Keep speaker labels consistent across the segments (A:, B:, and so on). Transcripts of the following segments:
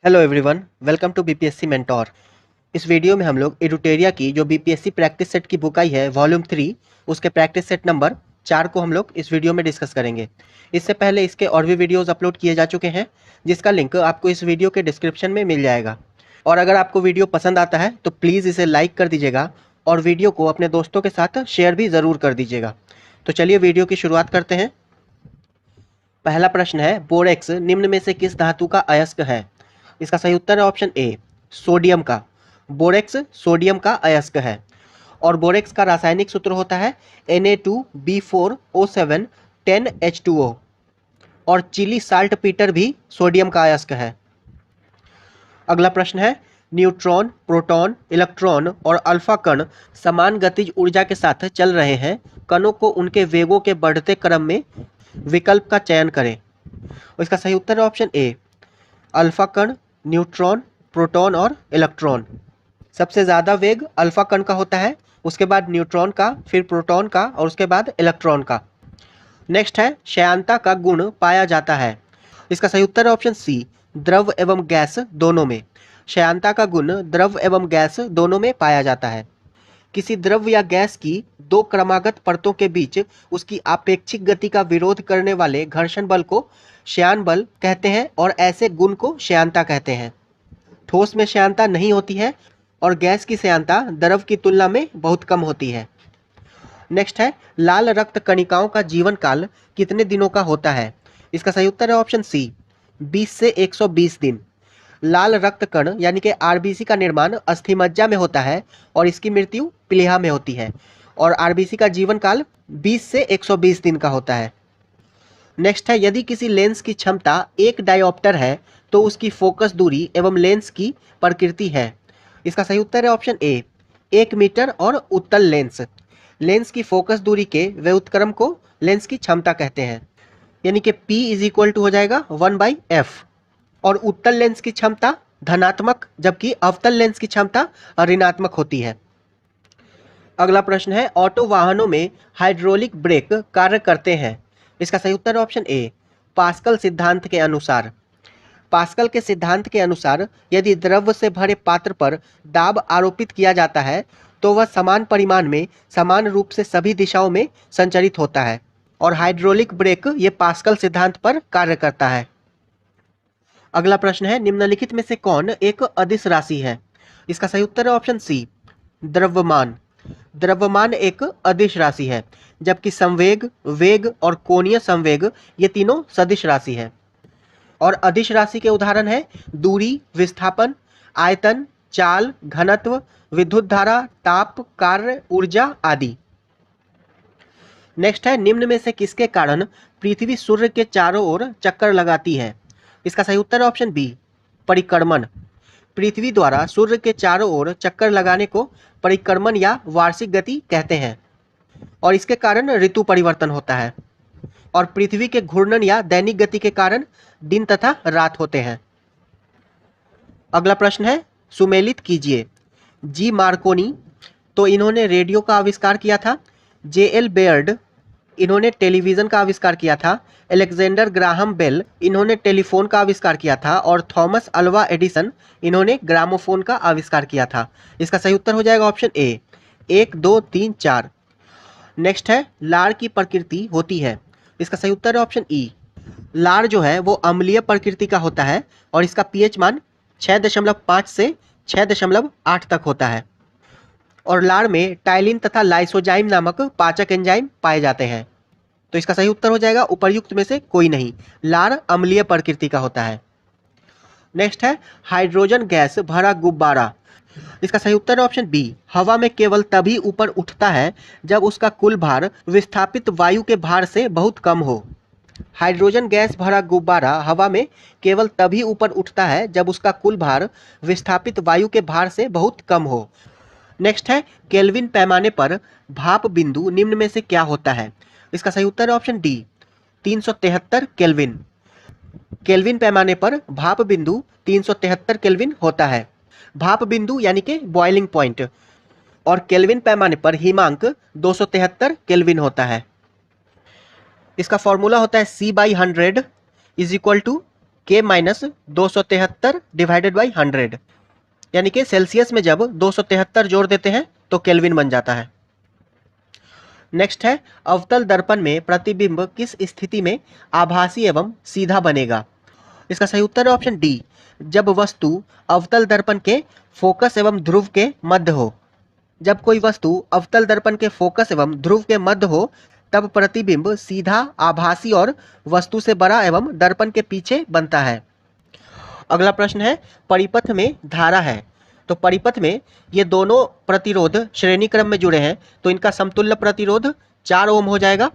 A: Hello everyone, welcome to BPSC mentor. इस video में हम लोग एडुटेरिया की जो बीपीएससी प्रैक्टिस सेट की बुक आई है वॉल्यूम 3, उसके प्रैक्टिस सेट नंबर 4 को हम लोग इस वीडियो में डिस्कस करेंगे। इससे पहले इसके और भी वीडियोस अपलोड किए जा चुके हैं, जिसका लिंक आपको इस वीडियो के डिस्क्रिप्शन में मिल जाएगा। और अगर आपको वीडियो पसंद आता है तो प्लीज़ इसे लाइक कर दीजिएगा और वीडियो को अपने दोस्तों के साथ शेयर भी ज़रूर कर दीजिएगा। तो चलिए वीडियो की शुरुआत करते हैं। पहला प्रश्न है, बोरेक्स निम्न में से किस धातु का अयस्क है? इसका सही उत्तर है ऑप्शन ए, सोडियम का। बोरेक्स सोडियम का अयस्क है और बोरेक्स का रासायनिक सूत्र होता है Na2B4O7 10H2O। और चिली साल्ट पीटर भी सोडियम का अयस्क है। अगला प्रश्न है, न्यूट्रॉन, प्रोटॉन, इलेक्ट्रॉन और अल्फा कण समान गतिज ऊर्जा के साथ चल रहे हैं। कणों को उनके वेगों के बढ़ते क्रम में विकल्प का चयन करें। और इसका सही उत्तर है ऑप्शन ए, अल्फा कण, न्यूट्रॉन, प्रोटॉन और इलेक्ट्रॉन। सबसे ज़्यादा वेग अल्फा कण का होता है, उसके बाद न्यूट्रॉन का, फिर प्रोटॉन का और उसके बाद इलेक्ट्रॉन का। नेक्स्ट है, श्यानता का गुण पाया जाता है। इसका सही उत्तर है ऑप्शन सी, द्रव एवं गैस दोनों में। श्यानता का गुण द्रव एवं गैस दोनों में पाया जाता है। किसी द्रव या गैस की दो क्रमागत परतों के बीच उसकी आपेक्षिक गति का विरोध करने वाले घर्षण बल को श्यान बल कहते हैं और ऐसे गुण को श्यानता कहते हैं। ठोस में श्यानता नहीं होती है और गैस की श्यानता द्रव की तुलना में बहुत कम होती है। नेक्स्ट है, लाल रक्त कणिकाओं का जीवन काल कितने दिनों का होता है? इसका सही उत्तर है ऑप्शन सी, 20 से 120 दिन। लाल रक्त कण यानी कि आरबीसी का निर्माण अस्थिमज्जा में होता है और इसकी मृत्यु प्लीहा में होती है। और आरबीसी का जीवन काल 20 से 120 दिन का होता है। नेक्स्ट है, यदि किसी लेंस की क्षमता 1 डायोप्टर है तो उसकी फोकस दूरी एवं लेंस की प्रकृति है। इसका सही उत्तर है ऑप्शन ए, 1 मीटर और उत्तल लेंस। लेंस की फोकस दूरी के व्युत्क्रम को लेंस की क्षमता कहते हैं, यानी कि P इज इक्वल टू हो जाएगा 1/f। और उत्तल लेंस की क्षमता धनात्मक, जबकि अवतल लेंस की क्षमता ऋणात्मक होती है। अगला प्रश्न है, ऑटो वाहनों में हाइड्रोलिक ब्रेक कार्य करते हैं। इसका सही उत्तर ऑप्शन ए, पास्कल सिद्धांत के अनुसार। पास्कल के सिद्धांत के अनुसार यदि द्रव से भरे पात्र पर दाब आरोपित किया जाता है तो वह समान परिमाण में समान रूप से सभी दिशाओं में संचरित होता है और हाइड्रोलिक ब्रेक ये पास्कल सिद्धांत पर कार्य करता है। अगला प्रश्न है, निम्नलिखित में से कौन एक अदिश राशि है? इसका सही उत्तर है ऑप्शन सी, द्रव्यमान। द्रव्यमान एक अदिश राशि है, जबकि संवेग, वेग और कोणीय संवेग ये तीनों सदिश राशि है। और अदिश राशि के उदाहरण है दूरी, विस्थापन, आयतन, चाल, घनत्व, विद्युत धारा, ताप, कार्य, ऊर्जा आदि। नेक्स्ट है, निम्न में से किसके कारण पृथ्वी सूर्य के चारों ओर चक्कर लगाती है? इसका सही उत्तर है ऑप्शन बी, परिक्रमण। पृथ्वी द्वारा सूर्य के चारों ओर चक्कर लगाने को परिक्रमण या वार्षिक गति कहते हैं और इसके कारण ऋतु परिवर्तन होता है। और पृथ्वी के घूर्णन या दैनिक गति के कारण दिन तथा रात होते हैं। अगला प्रश्न है, सुमेलित कीजिए। जी मार्कोनी, तो इन्होंने रेडियो का आविष्कार किया था। J.L. बेयर्ड, इन्होंने टेलीविज़न का आविष्कार किया था। अलेक्जेंडर ग्राहम बेल, इन्होंने टेलीफोन का आविष्कार किया था। और थॉमस अल्वा एडिसन, इन्होंने ग्रामोफोन का आविष्कार किया था। इसका सही उत्तर हो जाएगा ऑप्शन ए, 1, 2, 3, 4। नेक्स्ट है, लार की प्रकृति होती है। इसका सही उत्तर है ऑप्शन ई, लार जो है वो अम्लीय प्रकृति का होता है और इसका पीएच मान 6.5 से 6.8 तक होता है। और लार में टाइलिन तथा लाइसोजाइम नामक पाचक एंजाइम पाए जाते हैं। तो इसका सही उत्तर हो जाएगा उपर्युक्त में से कोई नहीं, लार अम्लीय प्रकृति का होता है। नेक्स्ट है, हाइड्रोजन गैस भरा गुब्बारा। इसका सही उत्तर है ऑप्शन बी, हवा में केवल तभी ऊपर उठता है जब उसका कुल भार विस्थापित वायु के भार से बहुत कम हो। हाइड्रोजन गैस भरा गुब्बारा हवा में केवल तभी ऊपर उठता है जब उसका कुल भार विस्थापित वायु के भार से बहुत कम हो। नेक्स्ट है, केल्विन पैमाने पर भाप बिंदु निम्न में से क्या होता है? इसका सही उत्तर है ऑप्शन डी, 373 केल्विन। केल्विन पैमाने पर भाप बिंदु 373 केल्विन होता है। भाप बिंदु यानी कि बॉइलिंग पॉइंट। और केल्विन पैमाने पर हिमांक 273 केल्विन होता है। इसका फॉर्मूला होता है C/100 is equal to K minus 273 divided by 100, यानी कि सेल्सियस में जब 273 जोड़ देते हैं तो केल्विन बन जाता है। नेक्स्ट है, अवतल दर्पण में प्रतिबिंब किस स्थिति में आभासी एवं सीधा बनेगा? इसका सही उत्तर है ऑप्शन डी, जब वस्तु अवतल दर्पण के फोकस एवं ध्रुव के मध्य हो। जब कोई वस्तु अवतल दर्पण के फोकस एवं ध्रुव के मध्य हो तब प्रतिबिंब सीधा, आभासी और वस्तु से बड़ा एवं दर्पण के पीछे बनता है। अगला प्रश्न है, परिपथ में धारा है, तो परिपथ में ये दोनों प्रतिरोध श्रेणी क्रम में जुड़े हैं, तो इनका समतुल्य प्रतिरोध 4 ओम हो जाएगा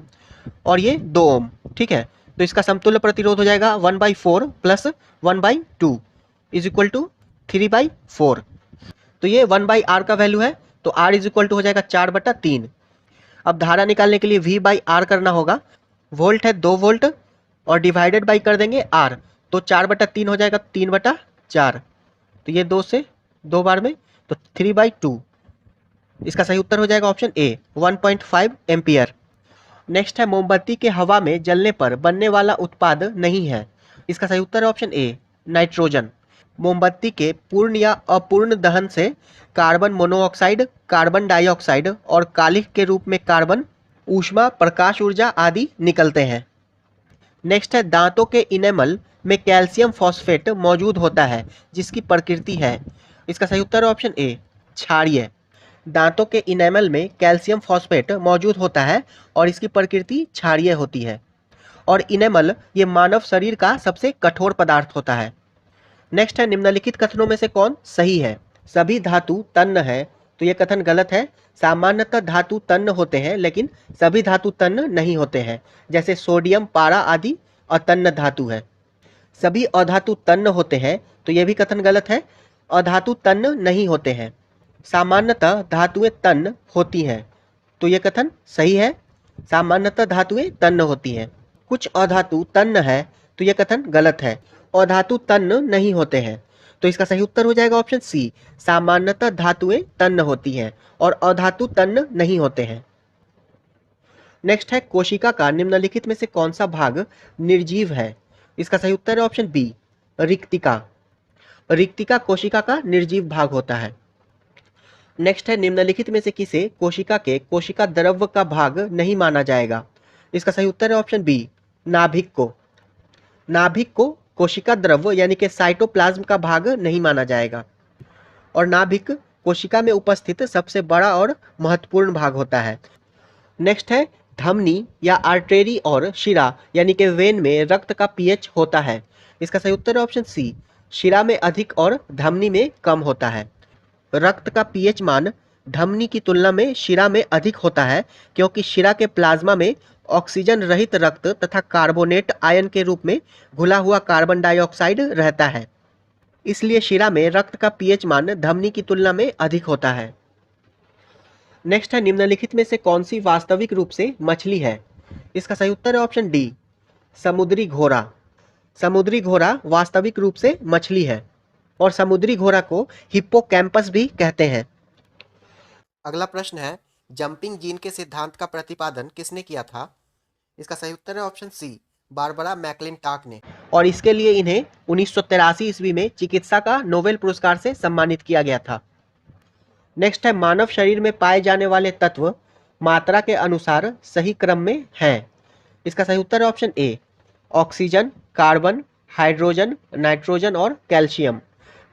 A: और ये 2 ओम। ठीक है, तो इसका समतुल्य प्रतिरोध हो जाएगा 1/4 प्लस 1/2 इज इक्वल टू 3/4। तो ये 1/r का वैल्यू है, तो r इज इक्वल टू हो जाएगा 4/3। अब धारा निकालने के लिए V/R करना होगा। वोल्ट है 2 वोल्ट और डिवाइडेड बाई कर देंगे r, तो 4/3 हो जाएगा 3/4। तो ये 2 से 2 बार में, तो 3/2। इसका सही उत्तर हो जाएगा ऑप्शन ए, 1.5 एम्पियर। नेक्स्ट है, मोमबत्ती के हवा में जलने पर बनने वाला उत्पाद नहीं है। इसका सही उत्तर है ऑप्शन ए, नाइट्रोजन। मोमबत्ती के पूर्ण या अपूर्ण दहन से कार्बन मोनोऑक्साइड, कार्बन डाइऑक्साइड और कालिख के रूप में कार्बन, ऊष्मा, प्रकाश ऊर्जा आदि निकलते हैं। नेक्स्ट है, दांतों के इनेमल में कैल्शियम फॉस्फेट मौजूद होता है जिसकी प्रकृति है। इसका सही उत्तर है ऑप्शन ए, क्षारीय। दांतों के इनेमल में कैल्शियम फॉस्फेट मौजूद होता है और इसकी प्रकृति क्षारीय होती है। और इनेमल ये मानव शरीर का सबसे कठोर पदार्थ होता है। नेक्स्ट है, निम्नलिखित कथनों में से कौन सही है? सभी धातु तन्न है, तो ये कथन गलत है। सामान्यतः धातु तन्न होते हैं लेकिन सभी धातु तन्न नहीं होते हैं, जैसे सोडियम, पारा आदि अतन्न धातु है। सभी अधातु तन्न होते हैं, तो ये भी कथन गलत है। अधातु तन्न नहीं होते हैं। सामान्यतः धातुएं तन्न होती हैं, तो ये कथन सही है। सामान्यतः धातुएं तन्न होती हैं। कुछ अधातु तन्न है, तो ये कथन गलत है। अधातु तन्न नहीं होते हैं, तो इसका सही उत्तर हो जाएगा ऑप्शन सी, सामान्यतः धातुएं तन्न होती हैं और अधातु तन्न नहीं होते हैं। नेक्स्ट है, कोशिका का निम्नलिखित में से कौन सा भाग निर्जीव है? इसका सही उत्तर है ऑप्शन बी, रिक्तिका। रिक्तिका कोशिका का निर्जीव भाग होता है। नेक्स्ट है, निम्नलिखित में से किसे कोशिका के कोशिका द्रव्य का भाग नहीं माना जाएगा? इसका सही उत्तर है ऑप्शन बी, नाभिक को। नाभिक को कोशिका द्रव्य यानी कि साइटोप्लाज्म का भाग नहीं माना जाएगा। और नाभिक कोशिका में उपस्थित सबसे बड़ा और महत्वपूर्ण भाग होता है। नेक्स्ट है, धमनी या आर्टरी और शिरा यानी कि वेन में रक्त का पीएच होता है। इसका सही उत्तर है ऑप्शन सी, शिरा में अधिक और धमनी में कम होता है। रक्त का पीएच मान धमनी की तुलना में शिरा में अधिक होता है, क्योंकि शिरा के प्लाज्मा में ऑक्सीजन रहित रक्त तथा कार्बोनेट आयन के रूप में घुला हुआ कार्बन डाइऑक्साइड रहता है। इसलिए शिरा में रक्त का पीएच मान धमनी की तुलना में अधिक होता है। नेक्स्ट है, निम्नलिखित में से कौन सी वास्तविक रूप से मछली है? इसका सही उत्तर है ऑप्शन डी, समुद्री घोड़ा। समुद्री घोड़ा वास्तविक रूप से मछली है और समुद्री घोड़ा को हिप्पोकैम्पस भी कहते हैं। अगला प्रश्न है, जंपिंग जीन के सिद्धांत का प्रतिपादन किसने किया था? इसका सही उत्तर है ऑप्शन सी, बारबरा मैकलिंटॉक ने। और इसके लिए इन्हें 1983 ईस्वी में चिकित्सा का नोबेल पुरस्कार से सम्मानित किया गया था। नेक्स्ट है, मानव शरीर में पाए जाने वाले तत्व मात्रा के अनुसार सही क्रम में हैं। इसका सही उत्तर है ऑप्शन ए, ऑक्सीजन, कार्बन, हाइड्रोजन, नाइट्रोजन और कैल्शियम।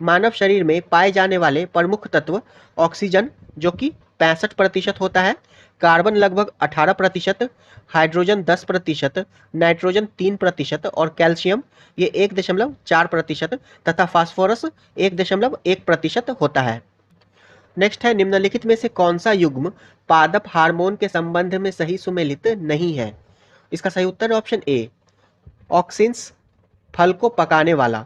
A: मानव शरीर में पाए जाने वाले प्रमुख तत्व ऑक्सीजन जो कि 65% होता है, कार्बन लगभग 18%, हाइड्रोजन 10%, नाइट्रोजन 3% और कैल्शियम ये 1.4% तथा फास्फोरस 1.1% होता है। नेक्स्ट है, निम्नलिखित में से कौन सा युग्म पादप हार्मोन के संबंध में सही सुमेलित नहीं है? इसका सही उत्तर ऑप्शन ए, ऑक्सिन्स, फल को पकाने वाला।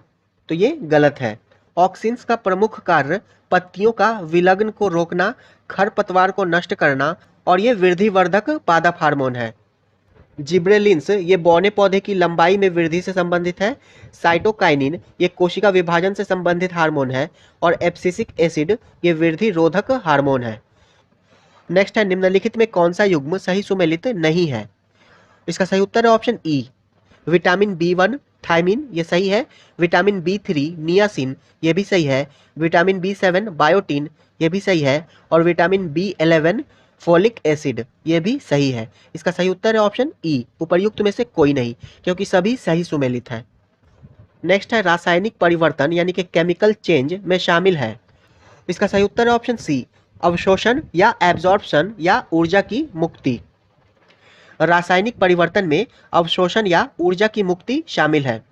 A: तो ये गलत है। ऑक्सिन्स का प्रमुख कार्य पत्तियों का विलग्न को रोकना, खरपतवार को नष्ट करना और ये वृद्धिवर्धक पादप हार्मोन है। जिब्रेलिन्स ये बौने पौधे की लंबाई में वृद्धि से संबंधित है। साइटोकाइनिन ये कोशिका विभाजन से संबंधित हार्मोन है और एब्सिसिक एसिड ये वृद्धि रोधक हार्मोन है। नेक्स्ट है, निम्नलिखित में कौन सा युग्म सही सुमेलित नहीं है? इसका सही उत्तर है option E, vitamin B1, thiamine, ये सही है। विटामिन B3 नियासिन, ये भी सही है। विटामिन B7 बायोटिन, ये भी सही है। और विटामिन B11 फोलिक एसिड, ये भी सही है। इसका सही उत्तर है ऑप्शन ई, उपर्युक्त में से कोई नहीं, क्योंकि सभी सही सुमेलित हैं। नेक्स्ट है रासायनिक परिवर्तन यानी कि केमिकल चेंज में शामिल है। इसका सही उत्तर है ऑप्शन सी, अवशोषण या एब्जॉर्प्शन या ऊर्जा की मुक्ति। रासायनिक परिवर्तन में अवशोषण या ऊर्जा की मुक्ति शामिल है।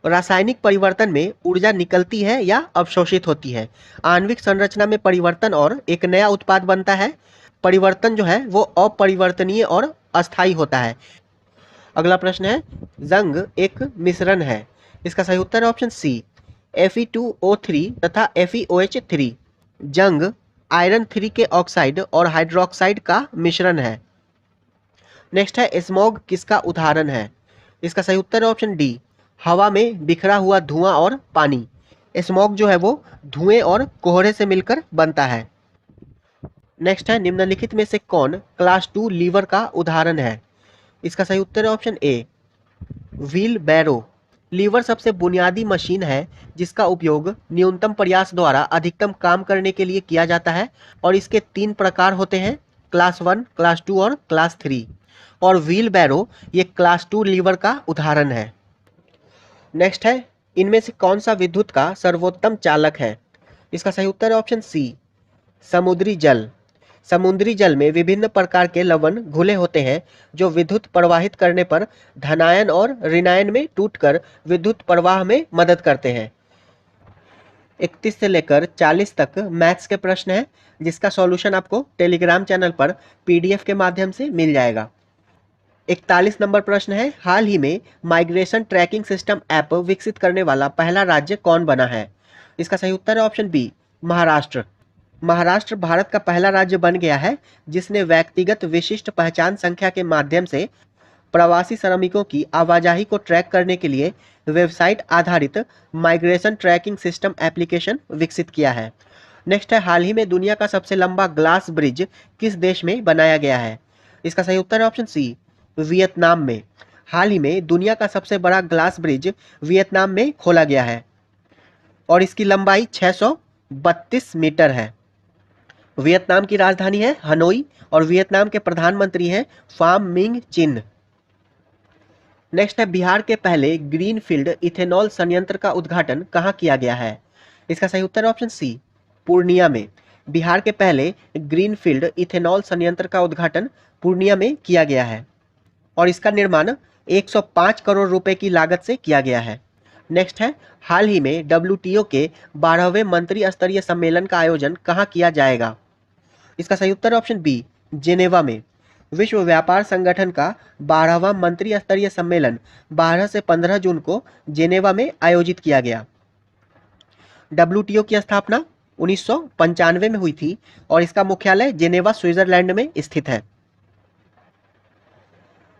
A: रासायनिक परिवर्तन में ऊर्जा निकलती है या अवशोषित होती है। आणविक संरचना में परिवर्तन और एक नया उत्पाद बनता है। परिवर्तन जो है वो अपरिवर्तनीय और अस्थायी होता है। अगला प्रश्न है, जंग एक मिश्रण है। इसका सही उत्तर है ऑप्शन सी, Fe2O3 तथा FeOH3। जंग आयरन 3 के ऑक्साइड और हाइड्रोक्साइड का मिश्रण है। नेक्स्ट है, स्मॉग किसका उदाहरण है। इसका सही उत्तर है ऑप्शन डी, हवा में बिखरा हुआ धुआं और पानी। स्मॉग जो है वो धुएं और कोहरे से मिलकर बनता है। नेक्स्ट है, निम्नलिखित में से कौन क्लास 2 लीवर का उदाहरण है। इसका सही उत्तर है option A, wheelbarrow. Lever सबसे बुनियादी मशीन है जिसका उपयोग न्यूनतम प्रयास द्वारा अधिकतम काम करने के लिए किया जाता है और इसके 3 प्रकार होते हैं, क्लास 1, क्लास 2 और क्लास 3। और व्हील बैरो ये क्लास 2 लीवर का उदाहरण है। नेक्स्ट है, इनमें से कौन सा विद्युत का सर्वोत्तम चालक है। इसका सही उत्तर है ऑप्शन सी, समुद्री जल। समुद्री जल में विभिन्न प्रकार के लवण घुले होते हैं जो विद्युत प्रवाहित करने पर धनायन और ऋणायन में टूटकर विद्युत प्रवाह में मदद करते हैं। 31 से लेकर 40 तक मैथ्स के प्रश्न हैं जिसका सॉल्यूशन आपको टेलीग्राम चैनल पर PDF के माध्यम से मिल जाएगा। 41 नंबर प्रश्न है, हाल ही में माइग्रेशन ट्रैकिंग सिस्टम ऐप विकसित करने वाला पहला राज्य कौन बना है। इसका सही उत्तर है ऑप्शन बी, महाराष्ट्र। महाराष्ट्र भारत का पहला राज्य बन गया है जिसने व्यक्तिगत विशिष्ट पहचान संख्या के माध्यम से प्रवासी श्रमिकों की आवाजाही को ट्रैक करने के लिए वेबसाइट आधारित माइग्रेशन ट्रैकिंग सिस्टम एप्लीकेशन विकसित किया है। नेक्स्ट है, हाल ही में दुनिया का सबसे लंबा ग्लास ब्रिज किस देश में बनाया गया है। इसका सही उत्तर है ऑप्शन सी, वियतनाम में। हाल ही में दुनिया का सबसे बड़ा ग्लास ब्रिज वियतनाम में खोला गया है और इसकी लंबाई 632 मीटर है। वियतनाम की राजधानी है हनोई और वियतनाम के प्रधानमंत्री हैं फाम मिंग चिन। नेक्स्ट है, बिहार के पहले ग्रीनफील्ड इथेनॉल संयंत्र का उद्घाटन कहाँ किया गया है। इसका सही उत्तर है ऑप्शन सी, पूर्णिया में। बिहार के पहले ग्रीनफील्ड इथेनॉल संयंत्र का उद्घाटन पूर्णिया में किया गया है और इसका निर्माण 105 करोड़ रुपए की लागत से किया गया है। नेक्स्ट है, हाल ही में WTO के 12वें मंत्री स्तरीय सम्मेलन का आयोजन कहाँ किया जाएगा। इसका सही उत्तर है ऑप्शन बी, जेनेवा में। विश्व व्यापार संगठन का 12वां मंत्री स्तरीय सम्मेलन 12 से 15 जून को जेनेवा में आयोजित किया गया। WTO की स्थापना 1995 में हुई थी और इसका मुख्यालय जेनेवा स्विट्जरलैंड में स्थित है।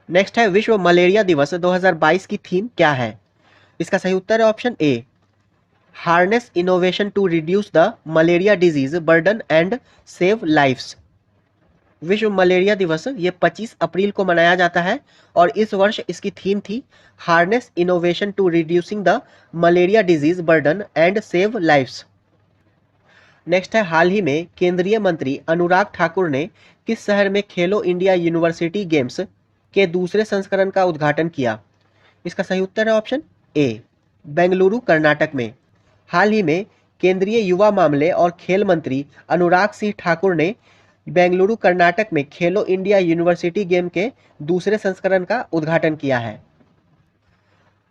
A: नेक्स्ट है, विश्व मलेरिया दिवस 2022 की थीम क्या है। इसका सही उत्तर है option A, harness innovation to reduce the malaria disease burden and save lifes. विश्व मलेरिया दिवस ये 25 अप्रैल को मनाया जाता है और इस वर्ष इसकी थीम थी harness innovation to reducing the malaria disease burden and save lifes. Next है, हाल ही में केंद्रीय मंत्री अनुराग ठाकुर ने किस शहर में खेलो इंडिया यूनिवर्सिटी गेम्स के दूसरे संस्करण का उद्घाटन किया। इसका सही उत्तर है ऑप्शन ए, बेंगलुरु कर्नाटक में। हाल ही में केंद्रीय युवा मामले और खेल मंत्री अनुराग सिंह ठाकुर ने बेंगलुरु कर्नाटक में खेलो इंडिया यूनिवर्सिटी गेम के दूसरे संस्करण का उद्घाटन किया है।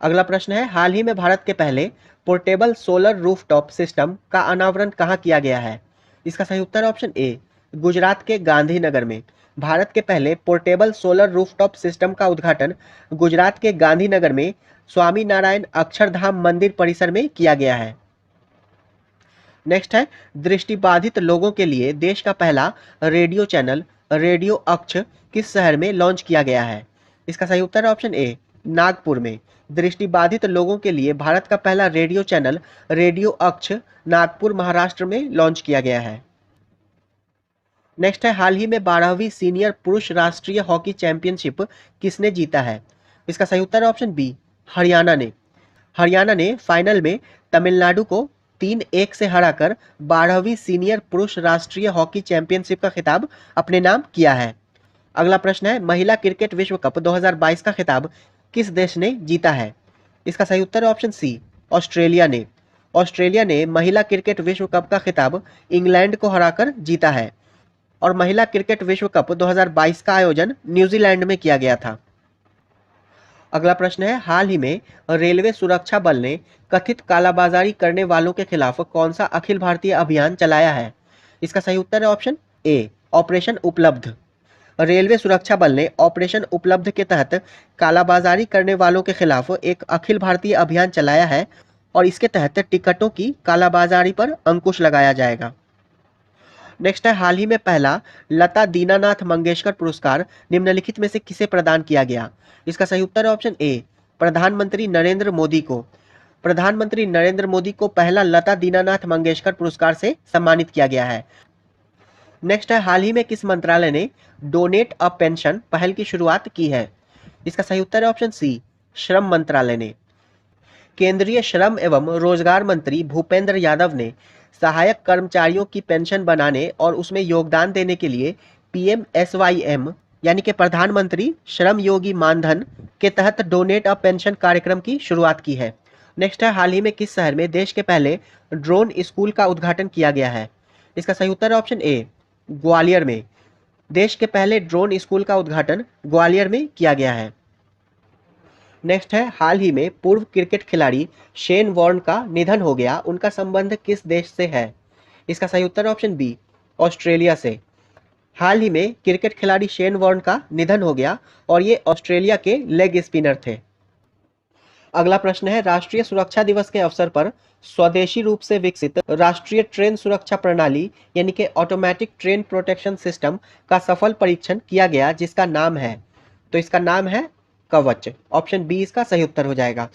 A: अगला प्रश्न है, हाल ही में भारत के पहले पोर्टेबल सोलर रूफटॉप सिस्टम का अनावरण कहाँ किया गया है। इसका सही उत्तर है ऑप्शन ए, गुजरात के गांधीनगर में। भारत के पहले पोर्टेबल सोलर रूफटॉप सिस्टम का उद्घाटन गुजरात के गांधीनगर में स्वामी नारायण अक्षरधाम मंदिर परिसर में किया गया है। नेक्स्ट है, दृष्टिबाधित लोगों के लिए देश का पहला रेडियो चैनल रेडियो अक्ष किस शहर में लॉन्च किया गया है। इसका सही उत्तर है ऑप्शन ए, नागपुर में। दृष्टिबाधित लोगों के लिए भारत का पहला रेडियो चैनल रेडियो अक्ष नागपुर महाराष्ट्र में लॉन्च किया गया है। नेक्स्ट है, हाल ही में 12वीं सीनियर पुरुष राष्ट्रीय हॉकी चैंपियनशिप किसने जीता है। इसका सही उत्तर है ऑप्शन बी, हरियाणा ने। हरियाणा ने फाइनल में तमिलनाडु को 3-1 से हराकर 12वीं सीनियर पुरुष राष्ट्रीय हॉकी चैंपियनशिप का खिताब अपने नाम किया है। अगला प्रश्न है, महिला क्रिकेट विश्व कप 2022 का खिताब किस देश ने जीता है? इसका सही उत्तर है ऑप्शन सी, ऑस्ट्रेलिया ने। ऑस्ट्रेलिया ने महिला क्रिकेट विश्व कप का खिताब इंग्लैंड को हराकर जीता है और महिला क्रिकेट विश्व कप 2022 का आयोजन न्यूजीलैंड में किया गया था। अगला प्रश्न है, हाल ही में रेलवे सुरक्षा बल ने कथित कालाबाजारी करने वालों के खिलाफ कौन सा अखिल भारतीय अभियान चलाया है? इसका सही उत्तर है ऑप्शन ए, ऑपरेशन उपलब्ध। रेलवे सुरक्षा बल ने ऑपरेशन उपलब्ध के तहत कालाबाजारी करने वालों के खिलाफ एक अखिल भारतीय अभियान चलाया है और इसके तहत टिकटों की कालाबाजारी पर अंकुश लगाया जाएगा। नेक्स्ट है, हाल ही में पहला लता दीनानाथ मंगेशकर पुरस्कार निम्नलिखित में से किसे प्रदान किया गया? इसका सही उत्तर है ऑप्शन ए, प्रधानमंत्री नरेंद्र मोदी को। प्रधानमंत्री नरेंद्र मोदी को पहला लता दीनानाथ मंगेशकर पुरस्कार से सम्मानित किया गया है। नेक्स्ट है, हाल ही में किस मंत्रालय ने डोनेट अ पेंशन पहल की शुरुआत की है? इसका सही उत्तर है ऑप्शन सी, श्रम मंत्रालय ने। केंद्रीय श्रम एवं रोजगार मंत्री भूपेंद्र यादव ने सहायक कर्मचारियों की पेंशन बनाने और उसमें योगदान देने के लिए PMSYM यानी कि प्रधानमंत्री श्रम योगी मानधन के तहत डोनेट अ पेंशन कार्यक्रम की शुरुआत की है। नेक्स्ट है, हाल ही में किस शहर में देश के पहले ड्रोन स्कूल का उद्घाटन किया गया है? इसका सही उत्तर है ऑप्शन ए, ग्वालियर में। देश के पहले ड्रोन स्कूल का उद्घाटन ग्वालियर में किया गया है। नेक्स्ट है, हाल ही में पूर्व क्रिकेट खिलाड़ी शेन वॉर्न का निधन हो गया, उनका संबंध किस देश से है? इसका सही उत्तर ऑप्शन बी, ऑस्ट्रेलिया से। हाल ही में क्रिकेट खिलाड़ी शेन वॉर्न का निधन हो गया और ये ऑस्ट्रेलिया के लेग स्पिनर थे। अगला प्रश्न है, राष्ट्रीय सुरक्षा दिवस के अवसर पर स्वदेशी रूप से विकसित राष्ट्रीय ट्रेन सुरक्षा प्रणाली यानी कि ऑटोमेटिक ट्रेन प्रोटेक्शन सिस्टम का सफल परीक्षण किया गया जिसका नाम है, तो इसका नाम है कवच। ऑप्शन बी इसका सही उत्तर हो जाएगा।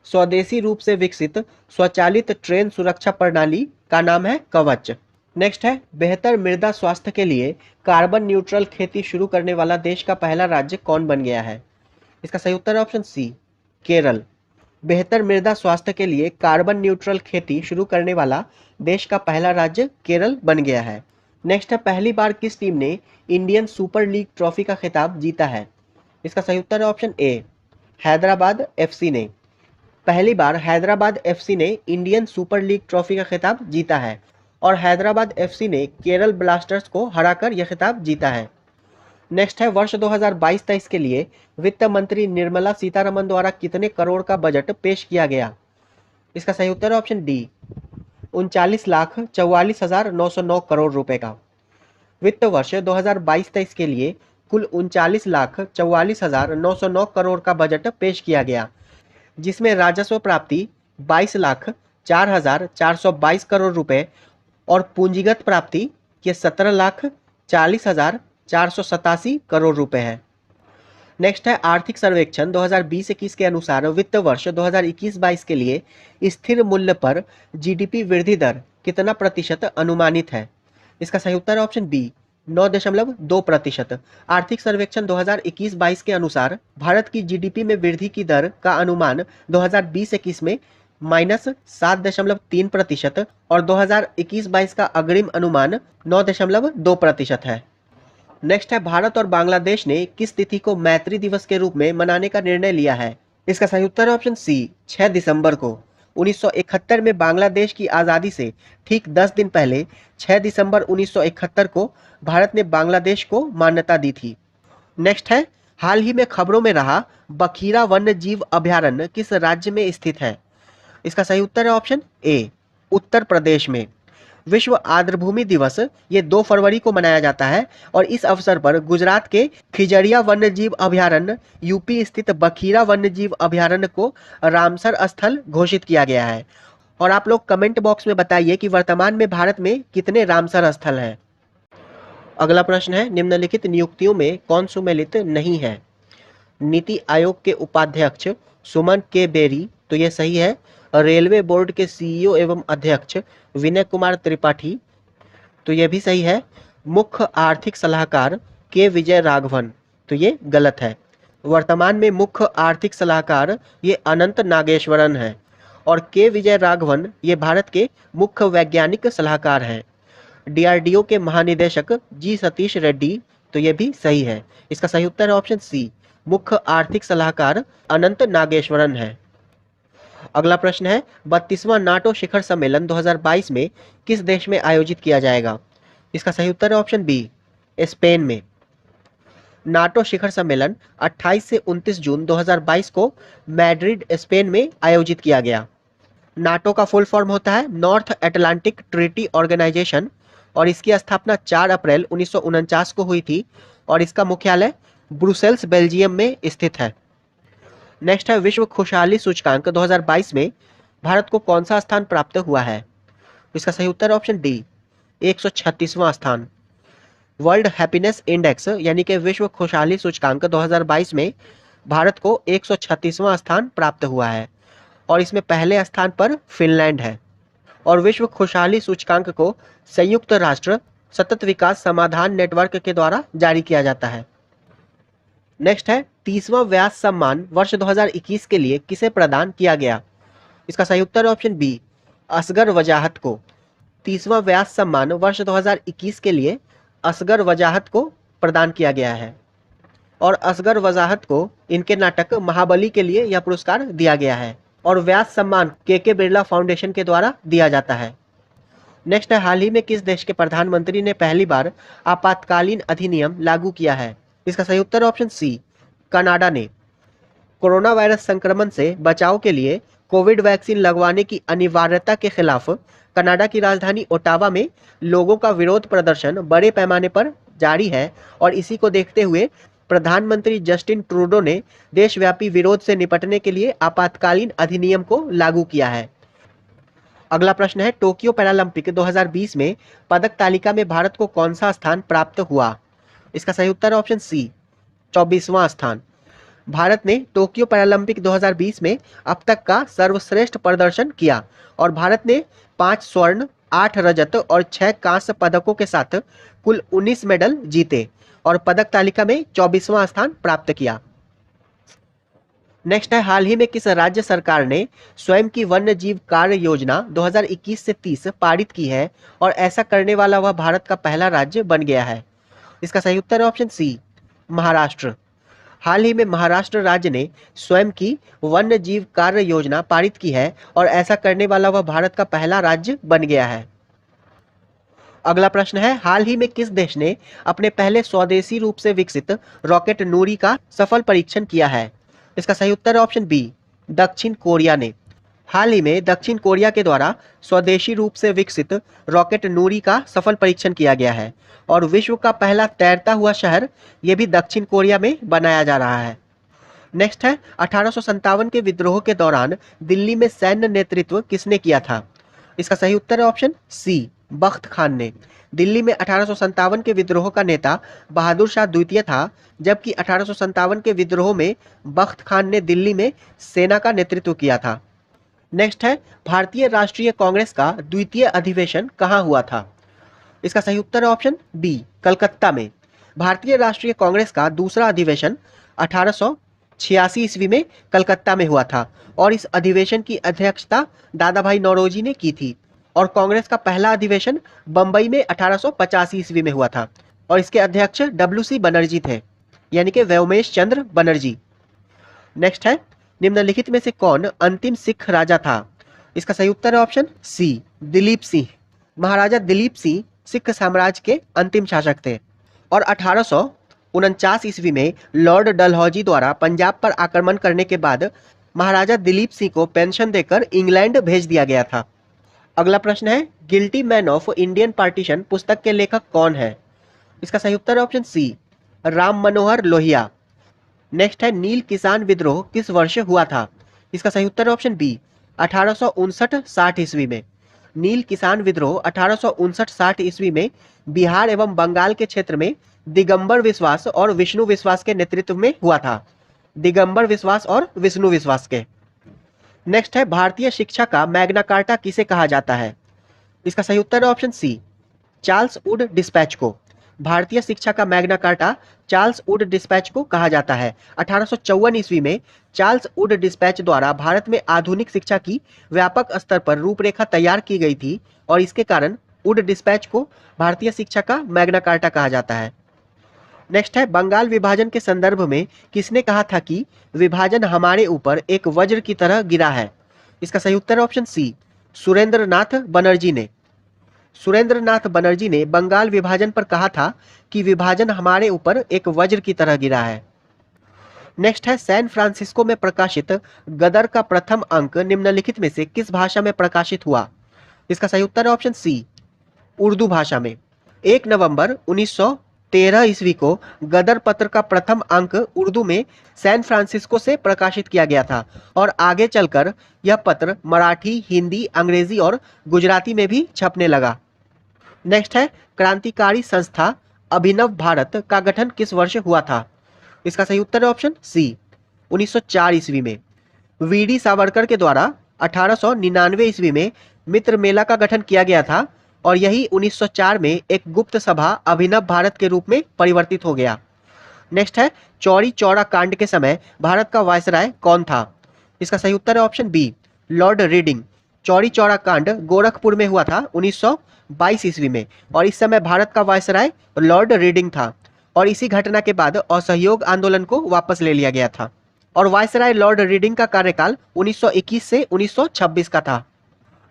A: स्वदेशी रूप से विकसित स्वचालित ट्रेन सुरक्षा प्रणाली का नाम है कवच। नेक्स्ट है, बेहतर मृदा स्वास्थ्य के लिए कार्बन न्यूट्रल खेती शुरू करने वाला देश का पहला राज्य कौन बन गया है? इसका सही उत्तर है ऑप्शन सी, केरल। बेहतर मृदा स्वास्थ्य के लिए कार्बन न्यूट्रल खेती शुरू करने वाला देश का पहला राज्य केरल बन गया है। नेक्स्ट है, पहली बार किस टीम ने इंडियन सुपर लीग ट्रॉफी का खिताब जीता है? इसका सही उत्तर है ऑप्शन ए, हैदराबाद FC ने। पहली बार हैदराबाद FC ने इंडियन सुपर लीग ट्रॉफी का खिताब जीता है और हैदराबाद FC ने केरल ब्लास्टर्स को हराकर यह खिताब जीता है। नेक्स्ट है, वर्ष 2022-23 के लिए वित्त मंत्री निर्मला सीतारमण द्वारा कितने करोड़ का बजट पेश किया गया? इसका सही उत्तर है ऑप्शन डी, 39,44,909 करोड़ रुपए का। वित्त वर्ष 2022-23 के लिए कुल 39,44,909 करोड़ का बजट पेश किया गया, जिसमें राजस्व प्राप्ति 22,04,422 करोड़ रुपए और पूंजीगत प्राप्ति ये 17,40,487 करोड़ रुपए है। नेक्स्ट है, आर्थिक सर्वेक्षण 2020-21 के अनुसार वित्त वर्ष 2021-22 के लिए स्थिर मूल्य पर GDP वृद्धि दर कितना प्रतिशत अनुमानित है? इसका सही उत्तर है ऑप्शन बी, 9.2%। आर्थिक सर्वेक्षण 2021-22 के अनुसार भारत की GDP में वृद्धि की दर का अनुमान 2020-21 में -7.3% और 2021-22 का अग्रिम अनुमान 9.2% है। नेक्स्ट है, भारत और बांग्लादेश ने किस तिथि को मैत्री दिवस के रूप में मनाने का निर्णय लिया है? इसका सही उत्तर है ऑप्शन सी, 6 दिसंबर को। 1971 में बांग्लादेश की आज़ादी से ठीक 10 दिन पहले 6 दिसंबर 1971 को भारत ने बांग्लादेश को मान्यता दी थी। नेक्स्ट है, हाल ही में खबरों में रहा बखीरा वन्य जीव अभयारण्य किस राज्य में स्थित है? इसका सही उत्तर है ऑप्शन ए, उत्तर प्रदेश में। विश्व आर्द्रभूमि दिवस ये 2 फरवरी को मनाया जाता है और इस अवसर पर गुजरात के खिजड़िया वन्य जीव अभयारण्य यूपी स्थित बखीरा वन्य जीव अभयारण्य को रामसर स्थल घोषित किया गया है। और आप लोग कमेंट बॉक्स में बताइए कि वर्तमान में भारत में कितने रामसर स्थल हैं। अगला प्रश्न है, निम्नलिखित नियुक्तियों में कौन सुमेलित नहीं है? नीति आयोग के उपाध्यक्ष सुमन के बेरी, तो ये सही है। रेलवे बोर्ड के CEO एवं अध्यक्ष विनय कुमार त्रिपाठी, तो ये भी सही है। मुख्य आर्थिक सलाहकार के विजय राघवन, तो ये गलत है। वर्तमान में मुख्य आर्थिक सलाहकार ये अनंत नागेश्वरन हैं और के विजय राघवन ये भारत के मुख्य वैज्ञानिक सलाहकार हैं। डीआरडीओ के महानिदेशक जी सतीश रेड्डी, तो ये भी सही है। इसका सही उत्तर है ऑप्शन सी, मुख्य आर्थिक सलाहकार अनंत नागेश्वरन है। अगला प्रश्न है 32वां नाटो शिखर सम्मेलन 2022 में किस देश में आयोजित किया जाएगा? इसका सही उत्तर है ऑप्शन बी, स्पेन में। नाटो शिखर सम्मेलन 28 से 29 जून 2022 को मैड्रिड, स्पेन में आयोजित किया गया। नाटो का फुल फॉर्म होता है नॉर्थ अटलांटिक ट्रीटी ऑर्गेनाइजेशन और इसकी स्थापना 4 अप्रैल 1949 को हुई थी और इसका मुख्यालय ब्रुसेल्स, बेल्जियम में स्थित है। नेक्स्ट है विश्व खुशहाली सूचकांक 2022 में भारत को कौन सा स्थान प्राप्त हुआ है? इसका सही उत्तर ऑप्शन डी, 136वां स्थान। वर्ल्ड हैप्पीनेस इंडेक्स यानी कि विश्व खुशहाली सूचकांक 2022 में भारत को 136वां स्थान प्राप्त हुआ है और इसमें पहले स्थान पर फिनलैंड है। और विश्व खुशहाली सूचकांक को संयुक्त राष्ट्र सतत विकास समाधान नेटवर्क के द्वारा जारी किया जाता है। नेक्स्ट है 30वां व्यास सम्मान वर्ष 2021 के लिए किसे प्रदान किया गया? इसका सही उत्तर ऑप्शन बी, असगर वजाहत को। 30वां व्यास सम्मान वर्ष 2021 के लिए असगर वजाहत को प्रदान किया गया है और असगर वजाहत को इनके नाटक महाबली के लिए यह पुरस्कार दिया गया है और व्यास सम्मान के बिरला फाउंडेशन के द्वारा दिया जाता है। नेक्स्ट है हाल ही में किस देश के प्रधानमंत्री ने पहली बार आपातकालीन अधिनियम लागू किया है? इसका सही उत्तर ऑप्शन सी, कनाडा ने। कोरोना वायरस संक्रमण से बचाव के लिए कोविड वैक्सीन लगवाने की अनिवार्यता के खिलाफ कनाडा की राजधानी ओटावा में लोगों का विरोध प्रदर्शन बड़े पैमाने पर जारी है और इसी को देखते हुए प्रधानमंत्री जस्टिन ट्रूडो ने देशव्यापी विरोध से निपटने के लिए आपातकालीन अधिनियम को लागू किया है। अगला प्रश्न है टोक्यो पैरालंपिक 2020 में पदक तालिका में भारत को कौन सा स्थान प्राप्त हुआ? इसका सही उत्तर ऑप्शन सी, 24वां स्थान। भारत ने टोक्यो पैरालंपिक 2020 में अब तक का सर्वश्रेष्ठ प्रदर्शन किया और भारत ने 5 स्वर्ण, 8 रजत और 6 कांस्य पदकों के साथ कुल 19 मेडल जीते और पदक तालिका में 24वां स्थान प्राप्त किया। नेक्स्ट है हाल ही में किस राज्य सरकार ने स्वयं की वन्य जीव कार्य योजना 2021 से 30 पारित की है और ऐसा करने वाला वह भारत का पहला राज्य बन गया है? इसका सही उत्तर है ऑप्शन सी, महाराष्ट्र। हाल ही में महाराष्ट्र राज्य ने स्वयं की वन्य जीव कार्य योजना पारित की है और ऐसा करने वाला वह भारत का पहला राज्य बन गया है। अगला प्रश्न है हाल ही में किस देश ने अपने पहले स्वदेशी रूप से विकसित रॉकेट नूरी का सफल परीक्षण किया है? इसका सही उत्तर है ऑप्शन बी, दक्षिण कोरिया ने। हाल ही में दक्षिण कोरिया के द्वारा स्वदेशी रूप से विकसित रॉकेट नूरी का सफल परीक्षण किया गया है और विश्व का पहला तैरता हुआ शहर यह भी दक्षिण कोरिया में बनाया जा रहा है। नेक्स्ट है 1857 के विद्रोह के दौरान दिल्ली में सैन्य नेतृत्व किसने किया था? इसका सही उत्तर है ऑप्शन सी, बख्त खान ने। दिल्ली में 1857 के विद्रोह का नेता बहादुर शाह द्वितीय था, जबकि 1857 के विद्रोह में बख्त खान ने दिल्ली में सेना का नेतृत्व किया था। नेक्स्ट है भारतीय राष्ट्रीय कांग्रेस का द्वितीय अधिवेशन कहाँ हुआ था? इसका सही उत्तर है ऑप्शन बी, कलकत्ता में। भारतीय राष्ट्रीय कांग्रेस का दूसरा अधिवेशन 1886 ईस्वी में कलकत्ता में हुआ था और इस अधिवेशन की अध्यक्षता दादा भाई नौरोजी ने की थी और कांग्रेस का पहला अधिवेशन बंबई में 1885 ईस्वी में हुआ था और इसके अध्यक्ष WC बनर्जी थे, यानी कि व्योमेश चंद्र बनर्जी। नेक्स्ट है निम्नलिखित में से कौन अंतिम सिख राजा था? इसका सही उत्तर है ऑप्शन सी, दिलीप सिंह। महाराजा दिलीप सिंह सिख साम्राज्य के अंतिम शासक थे और 1849 ईस्वी में लॉर्ड डलहौजी द्वारा पंजाब पर आक्रमण करने के बाद महाराजा दिलीप सिंह को पेंशन देकर इंग्लैंड भेज दिया गया था। अगला प्रश्न है guilty man of Indian partition पुस्तक के लेखक कौन है? इसका सही उत्तर है ऑप्शन सी, राम मनोहर लोहिया। नेक्स्ट है नील किसान विद्रोह किस वर्ष हुआ था? इसका सही उत्तर है ऑप्शन बी, 1859-60 ईस्वी में। नील किसान विद्रोह 1859-60 ईस्वी में बिहार एवं बंगाल के क्षेत्र में दिगंबर विश्वास और विष्णु विश्वास के नेतृत्व में हुआ था। दिगंबर विश्वास और विष्णु विश्वास के। नेक्स्ट है भारतीय शिक्षा का मैग्ना कार्टा किसे कहा जाता है? इसका सही उत्तर है option C, Charles Wood dispatch को। भारतीय शिक्षा का Magna Carta Charles Wood dispatch को कहा जाता है। 1854 ईस्वी में चार्ल्स वुड डिस्पैच द्वारा भारत में आधुनिक शिक्षा की व्यापक स्तर पर रूपरेखा तैयार की गई थी और इसके कारण वुड डिस्पैच को भारतीय शिक्षा का मैग्ना कार्टा कहा जाता है। नेक्स्ट है, बंगाल विभाजन के संदर्भ में किसने कहा था कि विभाजन हमारे ऊपर एक वज्र की तरह गिरा है? इसका सही उत्तर ऑप्शन सी, सुरेंद्रनाथ बनर्जी ने। सुरेंद्रनाथ बनर्जी ने बंगाल विभाजन पर कहा था कि विभाजन हमारे ऊपर एक वज्र की तरह गिरा है। नेक्स्ट है, सैन फ्रांसिस्को में प्रकाशित गदर का प्रथम अंक निम्नलिखित में से किस भाषा में प्रकाशित हुआ? इसका सही उत्तर ऑप्शन सी, उर्दू भाषा में। 1 नवंबर 1913 ईस्वी को गदर पत्र का प्रथम अंक उर्दू में सैन फ्रांसिस्को से प्रकाशित किया गया था और आगे चलकर यह पत्र मराठी, हिंदी, अंग्रेजी और गुजराती में भी छपने लगा। नेक्स्ट है, क्रांतिकारी संस्था अभिनव भारत का गठन किस वर्ष हुआ था? इसका सही उत्तर है ऑप्शन सी, 1904 ईस्वी में। वीडी सावरकर के द्वारा 1899 ईस्वी में मित्र मेला का गठन किया गया था और यही 1904 में एक गुप्त सभा अभिनव भारत के रूप में परिवर्तित हो गया। नेक्स्ट है, चौरी चौरा कांड के समय भारत का वायसराय कौन था? इसका सही उत्तर है option B, Lord Reading. Chauri Chaura कांड गोरखपुर में हुआ था 1922 ईस्वी में और इस समय भारत का वायसराय लॉर्ड रीडिंग था और इसी घटना के बाद असहयोग आंदोलन को वापस ले लिया गया था और वायसराय लॉर्ड रीडिंग का कार्यकाल 1921 से 1926 का था।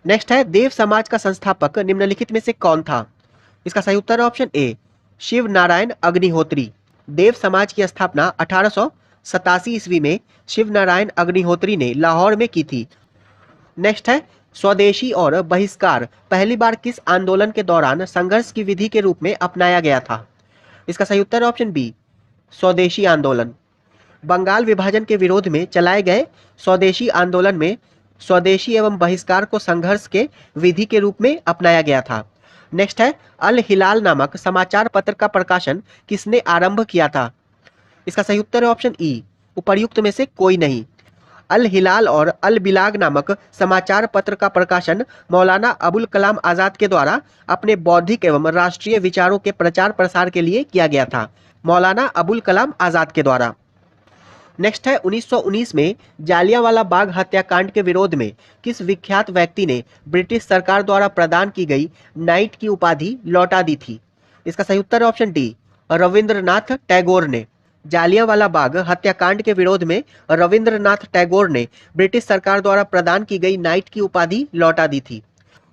A: नेक्स्ट है, देव समाज का संस्थापक निम्नलिखित में से कौन था? इसका सही उत्तर है ऑप्शन ए, शिव नारायण अग्निहोत्री। देव समाज की स्थापना 1887 ईस्वी में शिव नारायण अग्निहोत्री ने लाहौर में की थी। नेक्स्ट है, स्वदेशी और बहिष्कार पहली बार किस आंदोलन के दौरान संघर्ष की विधि के रूप में अपनाया गया था? इसका सही उत्तर है ऑप्शन बी, स्वदेशी आंदोलन। बंगाल विभाजन के विरोध में चलाए गए स्वदेशी आंदोलन में स्वदेशी एवं बहिष्कार को संघर्ष के विधि के रूप में अपनाया गया था। नेक्स्ट है, अल हिलाल नामक समाचार पत्र का प्रकाशन किसने आरंभ किया था? इसका सही उत्तर है ऑप्शन ई, उपर्युक्त में से कोई नहीं। अल हिलाल और अल बिलाग नामक समाचार पत्र का प्रकाशन मौलाना अबुल कलाम आज़ाद के द्वारा अपने बौद्धिक एवं राष्ट्रीय विचारों के प्रचार प्रसार के लिए किया गया था। मौलाना अबुल कलाम आज़ाद के द्वारा। नेक्स्ट है, 1919 में जालियांवाला बाग हत्याकांड के विरोध में किस विख्यात व्यक्ति ने ब्रिटिश सरकार द्वारा प्रदान की गई नाइट की उपाधि लौटा दी थी? इसका सही उत्तर है ऑप्शन डी, रविंद्रनाथ टैगोर ने। जालियांवाला बाग हत्याकांड के विरोध में रविंद्रनाथ टैगोर ने ब्रिटिश सरकार द्वारा प्रदान की गई नाइट की उपाधि लौटा दी थी।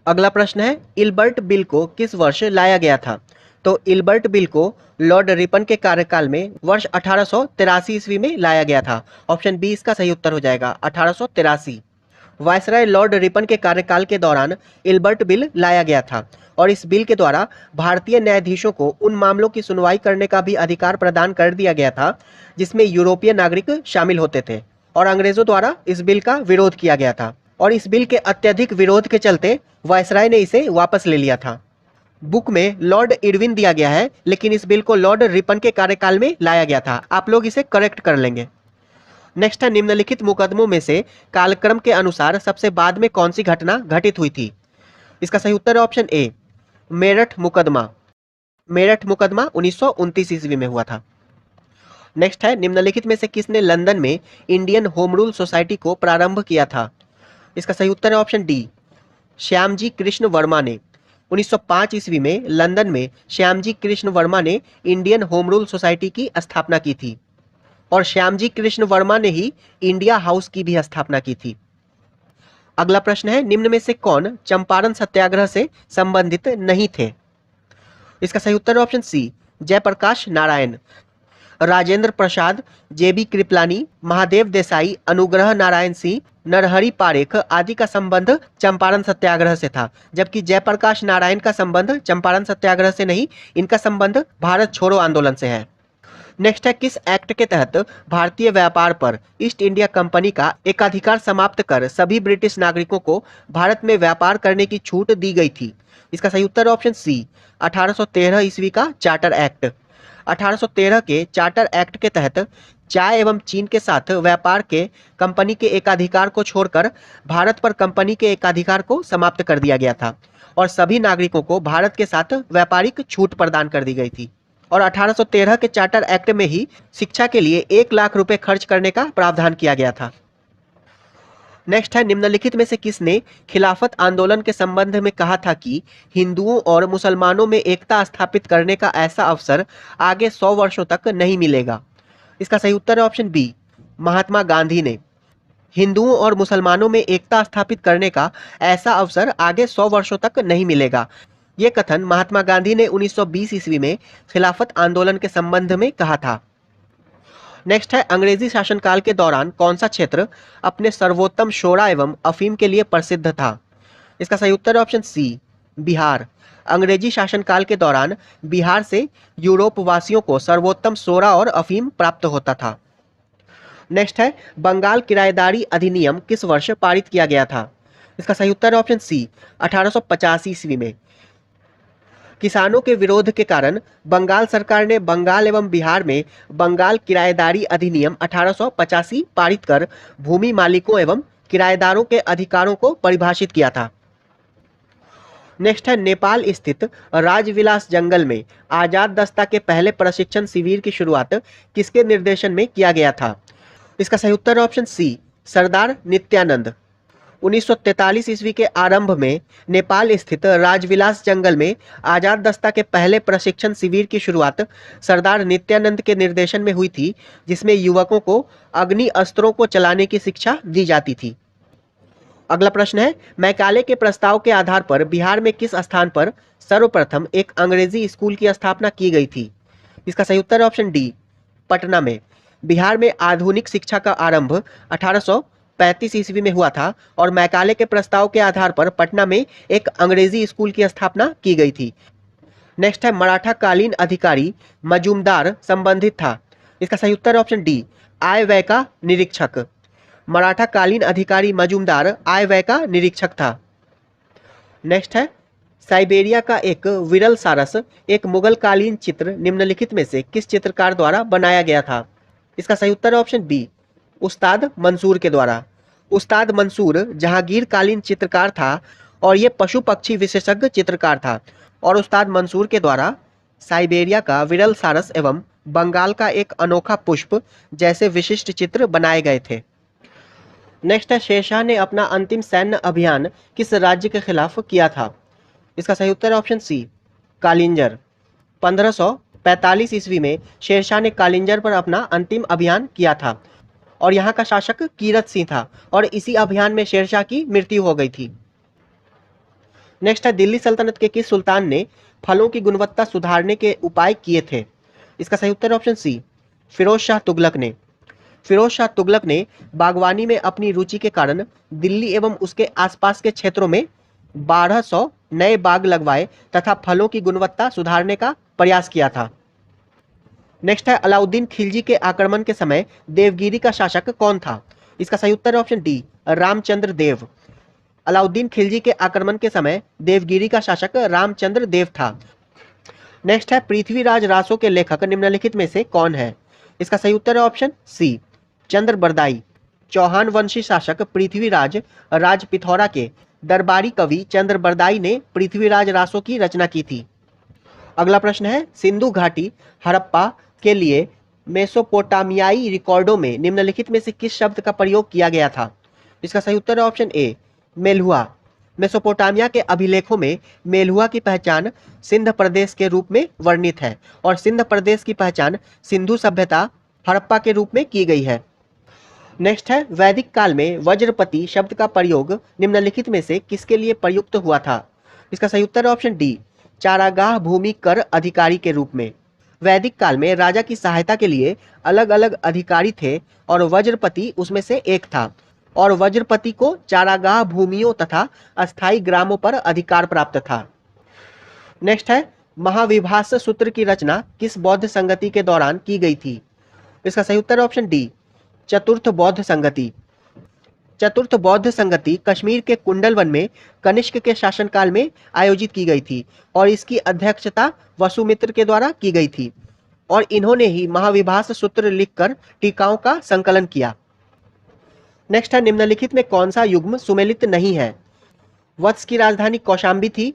A: अगला प्रश्न है, इल्बर्ट बिल को किस वर्ष लाया गया था? तो इल्बर्ट बिल को लॉर्ड रिपन के कार्यकाल में वर्ष 1883 ईस्वी में लाया गया था। ऑप्शन बी इसका सही उत्तर हो जाएगा, 1883। वायसराय लॉर्ड रिपन के कार्यकाल के दौरान इल्बर्ट बिल लाया गया था और इस बिल के द्वारा भारतीय न्यायाधीशों को उन मामलों की सुनवाई करने का भी अधिकार प्रदान कर दिया गया था जिसमें यूरोपीय नागरिक शामिल होते थे और अंग्रेजों द्वारा इस बिल का विरोध किया गया था और इस बिल के अत्यधिक विरोध के चलते वायसराय ने इसे वापस ले लिया था। बुक में लॉर्ड इरविन दिया गया है लेकिन इस बिल को लॉर्ड रिपन के कार्यकाल में लाया गया था। आप लोग इसे करेक्ट कर लेंगे। नेक्स्ट है, निम्नलिखित मुकदमों में से कालक्रम के अनुसार सबसे बाद में कौन सी घटना घटित हुई थी? इसका सही उत्तर है ऑप्शन ए, मेरठ मुकदमा। मेरठ मुकदमा 1929 ईस्वी में हुआ था। नेक्स्ट है, निम्नलिखित में से किसने लंदन में इंडियन होम रूल सोसाइटी को प्रारंभ किया था? इसका सही उत्तर है ऑप्शन डी, श्यामजी कृष्ण वर्मा ने। 1905 ईस्वी में लंदन में श्यामजी कृष्ण वर्मा ने इंडियन होम रूल सोसाइटी की स्थापना की थी और श्यामजी कृष्ण वर्मा ने ही इंडिया हाउस की भी स्थापना की थी। अगला प्रश्न है, निम्न में से कौन चंपारण सत्याग्रह से संबंधित नहीं थे? इसका सही उत्तर है ऑप्शन सी, जयप्रकाश नारायण। राजेंद्र प्रसाद, जेबी कृपलानी, महादेव देसाई, अनुग्रह नारायण सिंह, नरहरि पारेख आदि का संबंध चंपारण सत्याग्रह से था, जबकि जयप्रकाश नारायण का संबंध चंपारण सत्याग्रह से नहीं, इनका संबंध भारत छोड़ो आंदोलन से है। नेक्स्ट है, किस एक्ट के तहत भारतीय व्यापार पर ईस्ट इंडिया कंपनी का एकाधिकार समाप्त कर सभी ब्रिटिश नागरिकों को भारत में व्यापार करने की छूट दी गई थी? इसका सही उत्तर ऑप्शन सी, 1813 ईस्वी का चार्टर एक्ट। 1813 के चार्टर एक्ट के तहत चाय एवं चीन के साथ व्यापार के कंपनी के एकाधिकार को छोड़कर भारत पर कंपनी के एकाधिकार को समाप्त कर दिया गया था और सभी नागरिकों को भारत के साथ व्यापारिक छूट प्रदान कर दी गई थी। और 1813 के चार्टर एक्ट में ही शिक्षा के लिए 1 लाख रुपए खर्च करने का प्रावधान किया गया था। नेक्स्ट है, निम्नलिखित में से किसने खिलाफत आंदोलन के संबंध में कहा था कि हिंदुओं और मुसलमानों में एकता स्थापित करने का ऐसा अवसर आगे 100 वर्षों तक नहीं मिलेगा? इसका सही उत्तर है ऑप्शन बी, महात्मा गांधी ने। हिंदुओं और मुसलमानों में एकता स्थापित करने का ऐसा अवसर आगे 100 वर्षों तक नहीं मिलेगा, ये कथन महात्मा गांधी ने 1920 ईस्वी में खिलाफत आंदोलन के संबंध में कहा था। नेक्स्ट है, अंग्रेजी शासनकाल के दौरान कौन सा क्षेत्र अपने सर्वोत्तम शोरा एवं अफीम के लिए प्रसिद्ध था? इसका सही उत्तर है ऑप्शन सी, बिहार। अंग्रेजी शासनकाल के दौरान बिहार से यूरोप वासियों को सर्वोत्तम सोरा और अफीम प्राप्त होता था। नेक्स्ट है, बंगाल किराएदारी अधिनियम किस वर्ष पारित किया गया था? इसका सही उत्तर है ऑप्शन सी, 1885 ईस्वी में। किसानों के विरोध के कारण बंगाल सरकार ने बंगाल एवं बिहार में बंगाल किराएदारी अधिनियम 1885 पारित कर भूमि मालिकों एवं किराएदारों के अधिकारों को परिभाषित किया था। नेक्स्ट है, नेपाल स्थित राजविलास जंगल में आजाद दस्ता के पहले प्रशिक्षण शिविर की शुरुआत किसके निर्देशन में किया गया था? इसका सही उत्तर है ऑप्शन सी, सरदार नित्यानंद। 1943 ईस्वी के आरंभ में नेपाल स्थित राजविलास जंगल में आजाद दस्ता के पहले प्रशिक्षण शिविर की शुरुआत सरदार नित्यानंद के निर्देशन में हुई थी, जिसमें युवकों को अग्नि अस्त्रों को चलाने की शिक्षा दी जाती थी। अगला प्रश्न है, मैकाले के प्रस्ताव के आधार पर बिहार में किस स्थान पर सर्वप्रथम एक अंग्रेजी स्कूल की स्थापना की गई थी? इसका सही उत्तर है ऑप्शन डी, पटना में। बिहार में आधुनिक शिक्षा का आरंभ 1835 ईस्वी में हुआ था और मैकाले के प्रस्ताव के आधार पर पटना में एक अंग्रेजी स्कूल की स्थापना की गई थी। नेक्स्ट है, मराठा कालीन अधिकारी मजूमदार संबंधित था। इसका सही उत्तर है ऑप्शन डी, आय व्यय का निरीक्षक। मराठा कालीन अधिकारी मजूमदार आय व्यय का निरीक्षक था। नेक्स्ट है, साइबेरिया का एक विरल सारस एक मुगल कालीन चित्र निम्नलिखित में से किस चित्रकार द्वारा बनाया गया था? इसका सही उत्तर है ऑप्शन बी, उस्ताद मंसूर के द्वारा। उस्ताद मंसूर जहांगीर कालीन चित्रकार था और ये पशु पक्षी विशेषज्ञ चित्रकार था, और उस्ताद मंसूर के द्वारा साइबेरिया का विरल सारस एवं बंगाल का एक अनोखा पुष्प जैसे विशिष्ट चित्र बनाए गए थे। नेक्स्ट है, शेरशाह ने अपना अंतिम सैन्य अभियान किस राज्य के खिलाफ किया था? इसका सही उत्तर है ऑप्शन सी, कालिंजर। 1545 ईस्वी में शेरशाह ने कालिंजर पर अपना अंतिम अभियान किया था और यहाँ का शासक कीरत सिंह था, और इसी अभियान में शेरशाह की मृत्यु हो गई थी। नेक्स्ट है, दिल्ली सल्तनत के किस सुल्तान ने फलों की गुणवत्ता सुधारने के उपाय किए थे? इसका सही उत्तर है ऑप्शन सी, फिरोज शाह तुगलक ने। फिरोज शाह तुगलक ने बागवानी में अपनी रुचि के कारण दिल्ली एवं उसके आसपास के क्षेत्रों में 1200 नए बाग लगवाए तथा फलों की गुणवत्ता सुधारने का प्रयास किया था। नेक्स्ट है, अलाउद्दीन खिलजी के आक्रमण के समय देवगिरी का शासक कौन था? इसका सही उत्तर है ऑप्शन डी, रामचंद्र देव। अलाउद्दीन खिलजी के आक्रमण के समय देवगिरी का शासक रामचंद्र देव था। नेक्स्ट है, पृथ्वीराज रासो के लेखक निम्नलिखित में से कौन है? इसका सही उत्तर है ऑप्शन सी, चंद्र बरदाई। चौहान वंशी शासक पृथ्वीराज राज पिथौरा के दरबारी कवि चंद्र बरदाई ने पृथ्वीराज रासो की रचना की थी। अगला प्रश्न है, सिंधु घाटी हड़प्पा के लिए मेसोपोटामियाई रिकॉर्डों में निम्नलिखित में से किस शब्द का प्रयोग किया गया था? इसका सही उत्तर है ऑप्शन ए, मेलुहा। मेसोपोटामिया के अभिलेखों में मेलुहा की पहचान सिंध प्रदेश के रूप में वर्णित है और सिंध प्रदेश की पहचान सिंधु सभ्यता हड़प्पा के रूप में की गई है। नेक्स्ट है, वैदिक काल में वज्रपति शब्द का प्रयोग निम्नलिखित में से किसके लिए प्रयुक्त हुआ था? इसका सही उत्तर है ऑप्शन डी, चारागाह भूमि कर अधिकारी के रूप में। वैदिक काल में राजा की सहायता के लिए अलग अलग अधिकारी थे और वज्रपति उसमें से एक था, और वज्रपति को चारागाह भूमियों तथा अस्थायी ग्रामों पर अधिकार प्राप्त था। नेक्स्ट है, महाविभास सूत्र की रचना किस बौद्ध संगति के दौरान की गई थी? इसका सही उत्तर है ऑप्शन डी, चतुर्थ बौद्ध संगति। चतुर्थ बौद्ध संगति कश्मीर के कुंडलवन में कनिष्क के शासनकाल में आयोजित की गई थी और इसकी अध्यक्षता वसुमित्र के द्वारा की गई थी, और इन्होंने ही महाविभास सूत्र लिखकर टीकाओं का संकलन किया। नेक्स्ट है, निम्नलिखित में कौन सा युग्म सुमेलित नहीं है? वत्स की राजधानी कौशाम्बी थी,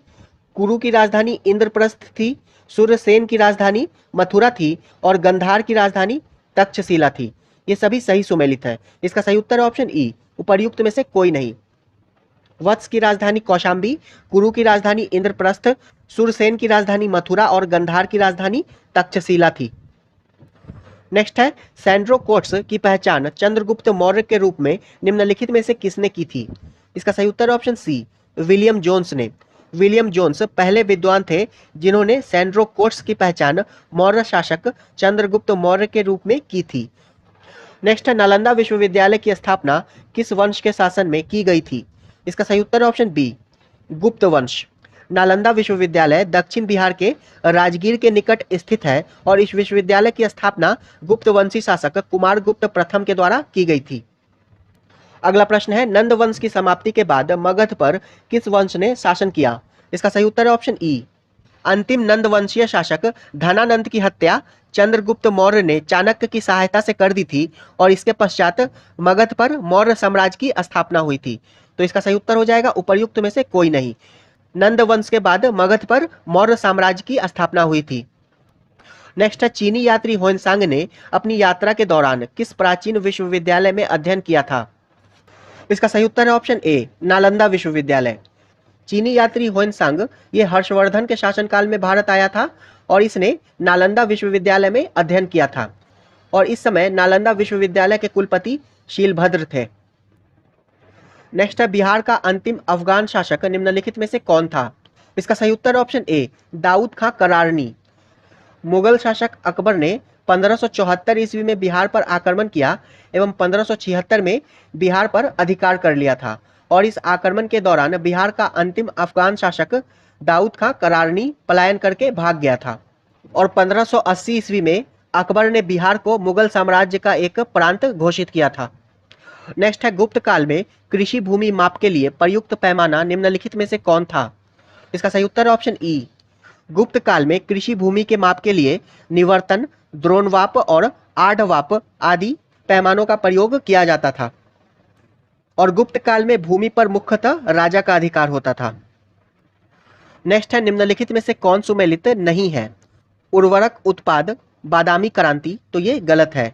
A: कुरु की राजधानी इंद्रप्रस्थ थी, सूर्यसेन की राजधानी मथुरा थी और गंधार की राजधानी तक्षशिला थी। ये सभी सही सुमेलित है। इसका सही उत्तर है ऑप्शन ई, उपर्युक्त में से कोई नहीं। वत्स की राजधानी कौशाम्बी, कुरु की राजधानी इंद्रप्रस्थ, सूरसेन की राजधानी मथुरा और गंधार की राजधानी तक्षशिला थी। नेक्स्ट है, सैंड्रो कोट्स की पहचान चंद्रगुप्त मौर्य के रूप में निम्नलिखित में से किसने की थी? इसका सही उत्तर ऑप्शन सी, विलियम जोन्स ने। विलियम जोन्स पहले विद्वान थे जिन्होंने सैंड्रो कोट्स की पहचान मौर्य शासक चंद्रगुप्त मौर्य के रूप में की थी। नेक्स्ट है, नालंदा विश्वविद्यालय की स्थापना किस वंश के शासन में की गई थी? इसका सही उत्तर है ऑप्शन बी, गुप्त वंश। नालंदा विश्वविद्यालय दक्षिण बिहार के राजगीर के निकट स्थित है और इस विश्वविद्यालय की स्थापना गुप्त वंशी शासक कुमार गुप्त प्रथम के द्वारा की गई थी। अगला प्रश्न है, नंद वंश की समाप्ति के बाद मगध पर किस वंश ने शासन किया? इसका सही उत्तर है ऑप्शन ई, अंतिम नंद वंशीय शासक धनानंद की हत्या चंद्रगुप्त मौर्य ने चाणक्य की सहायता से कर दी थी और इसके पश्चात मगध पर मौर्य साम्राज्य की स्थापना हुई थी। तो इसका सही उत्तर हो जाएगा उपर्युक्त में से कोई नहीं। नंद वंश के बाद मगध पर मौर्य साम्राज्य की स्थापना हुई थी। नेक्स्ट है, चीनी यात्री ह्वेनसांग ने अपनी यात्रा के दौरान किस प्राचीन विश्वविद्यालय में अध्ययन किया था? इसका सही उत्तर है ऑप्शन ए, नालंदा विश्वविद्यालय। चीनी यात्री ह्वेनसांग ये हर्षवर्धन के शासनकाल में भारत आया था और इसने नालंदा विश्वविद्यालय में अध्ययन किया था और इस समय नालंदा विश्वविद्यालय के कुलपति शीलभद्र थे। नेक्स्ट है, बिहार का अंतिम अफगान शासक निम्नलिखित में से कौन था? इसका सही उत्तर ऑप्शन ए, दाऊद खां करारनी। मुगल शासक अकबर ने 1574 ईस्वी में बिहार पर आक्रमण किया एवं 1576 में बिहार पर अधिकार कर लिया था और इस आक्रमण के दौरान बिहार का अंतिम अफगान शासक दाऊद खां करारनी पलायन करके भाग गया था और 1580 ईस्वी में अकबर ने बिहार को मुगल साम्राज्य का एक प्रांत घोषित किया था। नेक्स्ट है, गुप्त काल में कृषि भूमि माप के लिए प्रयुक्त पैमाना निम्नलिखित में से कौन था? इसका सही उत्तर ऑप्शन ई, गुप्त काल में कृषि भूमि के माप के लिए निवर्तन, द्रोणवाप और आढ़वाप आदि पैमानों का प्रयोग किया जाता था और गुप्त काल में भूमि पर मुख्यतः राजा का अधिकार होता था। नेक्स्ट है, निम्नलिखित में से कौन सुमेलित नहीं है? उर्वरक उत्पाद बादामी क्रांति, तो ये गलत है।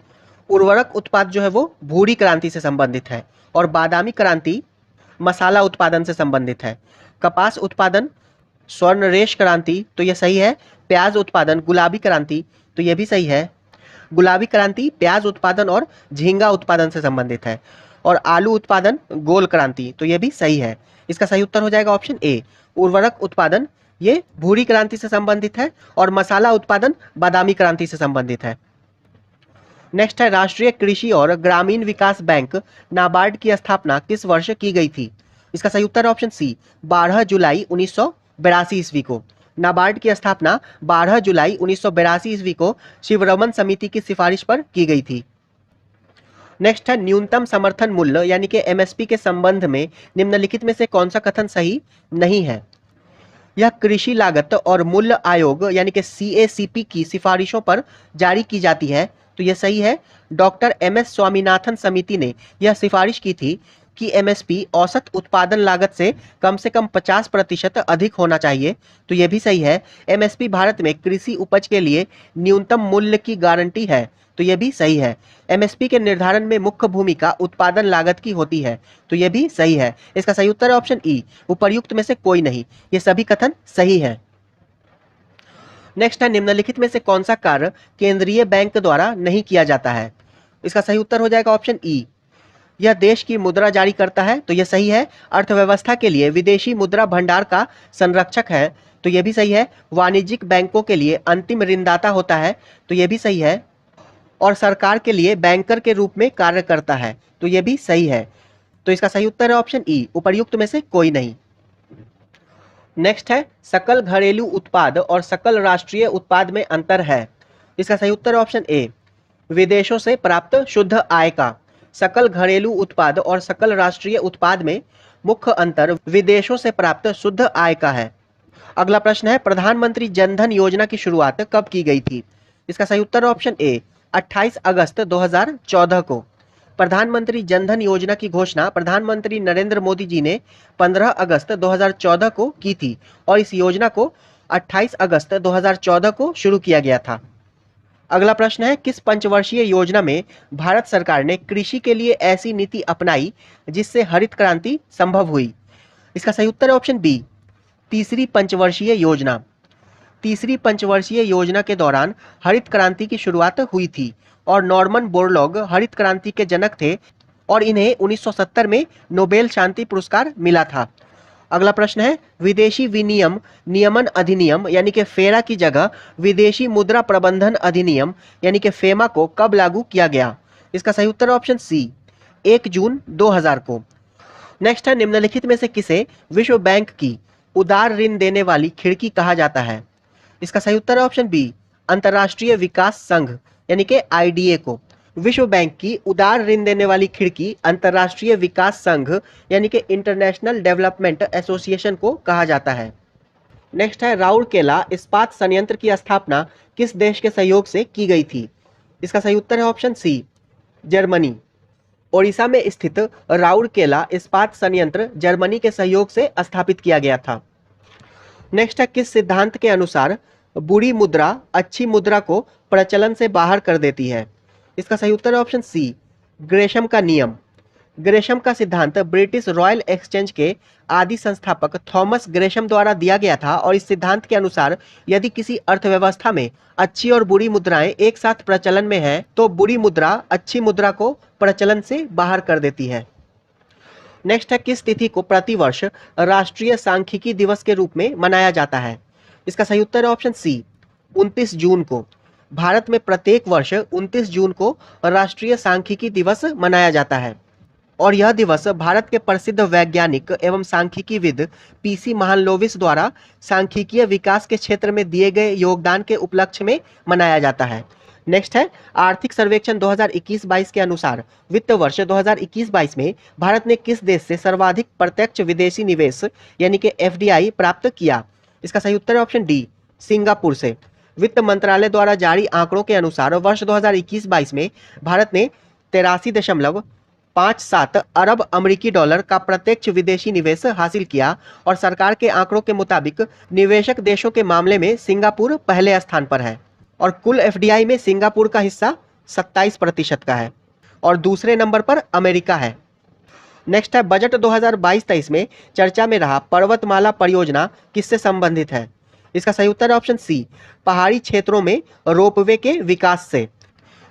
A: उर्वरक उत्पाद जो है वो भूरी क्रांति से संबंधित है और बादामी क्रांति मसाला उत्पादन से संबंधित है। कपास उत्पादन स्वर्णरेश क्रांति, तो ये सही है। प्याज उत्पादन गुलाबी क्रांति, तो ये भी सही है। गुलाबी क्रांति प्याज उत्पादन और झींगा उत्पादन से संबंधित है और आलू उत्पादन गोल क्रांति, तो ये भी सही है। इसका सही उत्तर हो जाएगा ऑप्शन ए, उर्वरक उत्पादन ये भूरी क्रांति से संबंधित है और मसाला उत्पादन बादामी क्रांति से संबंधित है। नेक्स्ट है, राष्ट्रीय कृषि और ग्रामीण विकास बैंक नाबार्ड की स्थापना किस वर्ष की गई थी? इसका सही उत्तर ऑप्शन सी, 12 जुलाई 1982 ईस्वी को। नाबार्ड की स्थापना 12 जुलाई 1982 ईस्वी को शिवरमन समिति की सिफारिश पर की गई थी। नेक्स्ट है, न्यूनतम समर्थन मूल्य यानी कि एमएसपी के संबंध में निम्नलिखित में से कौन सा कथन सही नहीं है? यह कृषि लागत और मूल्य आयोग यानी कि CACP की सिफारिशों पर जारी की जाती है, तो यह सही है। डॉक्टर MS स्वामीनाथन समिति ने यह सिफारिश की थी कि एमएसपी औसत उत्पादन लागत से कम 50% अधिक होना चाहिए, तो यह भी सही है। एमएसपी भारत में कृषि उपज के लिए न्यूनतम मूल्य की गारंटी है, तो यह भी सही है। एमएसपी के निर्धारण में मुख्य भूमिका उत्पादन लागत की होती है, तो यह भी सही है। इसका सही उत्तर है ऑप्शन ई, उपर्युक्त में से कोई नहीं। ये सभी कथन सही है। नेक्स्ट है, निम्नलिखित में से कौन सा कार्य केंद्रीय बैंक द्वारा नहीं किया जाता है? इसका सही उत्तर हो जाएगा ऑप्शन ई, यह देश की मुद्रा जारी करता है, तो यह सही है। अर्थव्यवस्था के लिए विदेशी मुद्रा भंडार का संरक्षक है, तो यह भी सही है। वाणिज्यिक बैंकों के लिए अंतिम ऋणदाता होता है, तो यह भी सही है। और सरकार के लिए बैंकर के रूप में कार्य करता है, तो यह भी सही है। तो इसका सही उत्तर है ऑप्शन ई, उपर्युक्त में से कोई नहीं। नेक्स्ट है, सकल घरेलू उत्पाद और सकल राष्ट्रीय उत्पाद में अंतर है। इसका सही उत्तर ऑप्शन ए, विदेशों से प्राप्त शुद्ध आय का। सकल घरेलू उत्पाद और सकल राष्ट्रीय उत्पाद में मुख्य अंतर विदेशों से प्राप्त शुद्ध आय का है। अगला प्रश्न है, प्रधानमंत्री जनधन योजना की शुरुआत कब की गई थी? इसका सही उत्तर ऑप्शन ए, 28 अगस्त 2014 को। प्रधानमंत्री जनधन योजना की घोषणा प्रधानमंत्री नरेंद्र मोदी जी ने 15 अगस्त 2014 को की थी और इस योजना को 28 अगस्त 2014 को शुरू किया गया था। अगला प्रश्न है, किस पंचवर्षीय योजना में भारत सरकार ने कृषि के लिए ऐसी नीति अपनाई जिससे हरित क्रांति संभव हुई? इसका सही उत्तर है ऑप्शन बी, तीसरी पंचवर्षीय योजना। तीसरी पंचवर्षीय योजना के दौरान हरित क्रांति की शुरुआत हुई थी और नॉर्मन बोरलॉग हरित क्रांति के जनक थे और इन्हें 1970 में नोबेल शांति पुरस्कार मिला था। अगला प्रश्न है, विदेशी विनियम नियमन अधिनियम यानी कि फेरा की जगह विदेशी मुद्रा प्रबंधन अधिनियम यानी कि फेमा को कब लागू किया गया? इसका सही उत्तर है ऑप्शन सी, 1 जून 2000 को। नेक्स्ट है, निम्नलिखित में से किसे विश्व बैंक की उदार ऋण देने वाली खिड़की कहा जाता है? इसका सही उत्तर है ऑप्शन बी, अंतर्राष्ट्रीय विकास संघ यानी कि आईडीए को। विश्व बैंक की उदार ऋण देने वाली खिड़की अंतर्राष्ट्रीय विकास संघ यानी कि इंटरनेशनल डेवलपमेंट एसोसिएशन को कहा जाता है। नेक्स्ट है, राउरकेला इस्पात संयंत्र की स्थापना किस देश के सहयोग से की गई थी? इसका सही उत्तर है ऑप्शन सी, जर्मनी। ओडिशा में स्थित राउरकेला इस्पात संयंत्र जर्मनी के सहयोग से स्थापित किया गया था। नेक्स्ट है, किस सिद्धांत के अनुसार बुरी मुद्रा अच्छी मुद्रा को प्रचलन से बाहर कर देती है? इसका सही उत्तर है ऑप्शन सी, ग्रेशम का नियम। ग्रेशम का सिद्धांत ब्रिटिश रॉयल एक्सचेंज के आदि संस्थापक थॉमस ग्रेशम द्वारा दिया गया था और इस सिद्धांत के अनुसार यदि किसी अर्थव्यवस्था में अच्छी और बुरी मुद्राएं एक साथ प्रचलन में है तो बुरी मुद्रा अच्छी मुद्रा को प्रचलन से बाहर कर देती है। नेक्स्ट है, किस तिथि को प्रतिवर्ष राष्ट्रीय सांख्यिकी दिवस के रूप में मनाया जाता है? इसका सही उत्तर है ऑप्शन सी, 29 जून को। भारत में प्रत्येक वर्ष 29 जून को राष्ट्रीय सांख्यिकी दिवस मनाया जाता है और यह दिवस भारत के प्रसिद्ध वैज्ञानिक एवं सांख्यिकीविद पीसी महालनोबिस द्वारा सांख्यिकीय विकास के क्षेत्र में दिए गए योगदान के उपलक्ष्य में मनाया जाता है। नेक्स्ट है, आर्थिक सर्वेक्षण 2021-22 के अनुसार वित्त वर्ष 2021-22 में भारत ने किस देश से सर्वाधिक प्रत्यक्ष विदेशी निवेश यानी कि एफडीआई प्राप्त किया? इसका सही उत्तर है ऑप्शन डी, सिंगापुर से। वित्त मंत्रालय द्वारा जारी आंकड़ों के अनुसार वर्ष 2021-22 में भारत ने 83.57 अरब अमेरिकी डॉलर का प्रत्यक्ष विदेशी निवेश हासिल किया और सरकार के आंकड़ों के मुताबिक निवेशक देशों के मामले में सिंगापुर पहले स्थान पर है और कुल एफडीआई में सिंगापुर का हिस्सा 27% का है और दूसरे नंबर पर अमेरिका है। नेक्स्ट है, बजट 2022-23 में चर्चा में रहा पर्वतमाला परियोजना किससे संबंधित है? इसका सही उत्तर है ऑप्शन सी, पहाड़ी क्षेत्रों में रोपवे के विकास से।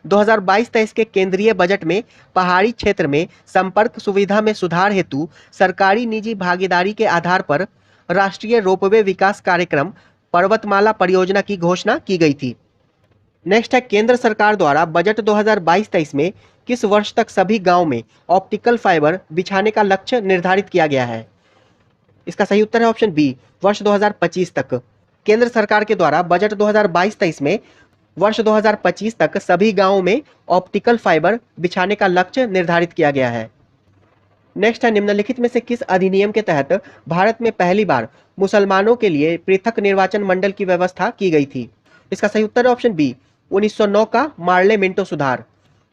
A: 2022-23 के केंद्रीय बजट में पहाड़ी क्षेत्र में संपर्क सुविधा में सुधार हेतु सरकारी निजी भागीदारी के आधार पर राष्ट्रीय रोपवे विकास कार्यक्रम पर्वतमाला परियोजना की घोषणा की गई थी। नेक्स्ट है, केंद्र सरकार द्वारा बजट 2022-23 में किस वर्ष तक सभी गांव में ऑप्टिकल फाइबर बिछाने का लक्ष्य निर्धारित किया गया है? इसका सही उत्तर है ऑप्शन बी, वर्ष 2025 तक। केंद्र सरकार के द्वारा बजट 2022-23 में वर्ष 2025 तक सभी गांवों में ऑप्टिकल फाइबर बिछाने का लक्ष्य निर्धारित किया गया है। नेक्स्ट है, निम्नलिखित में से किस अधिनियम के तहत भारत में पहली बार मुसलमानों के लिए पृथक निर्वाचन मंडल की व्यवस्था की गई थी? इसका सही उत्तर है ऑप्शन बी, 1909 का मार्ले मिंटो सुधार।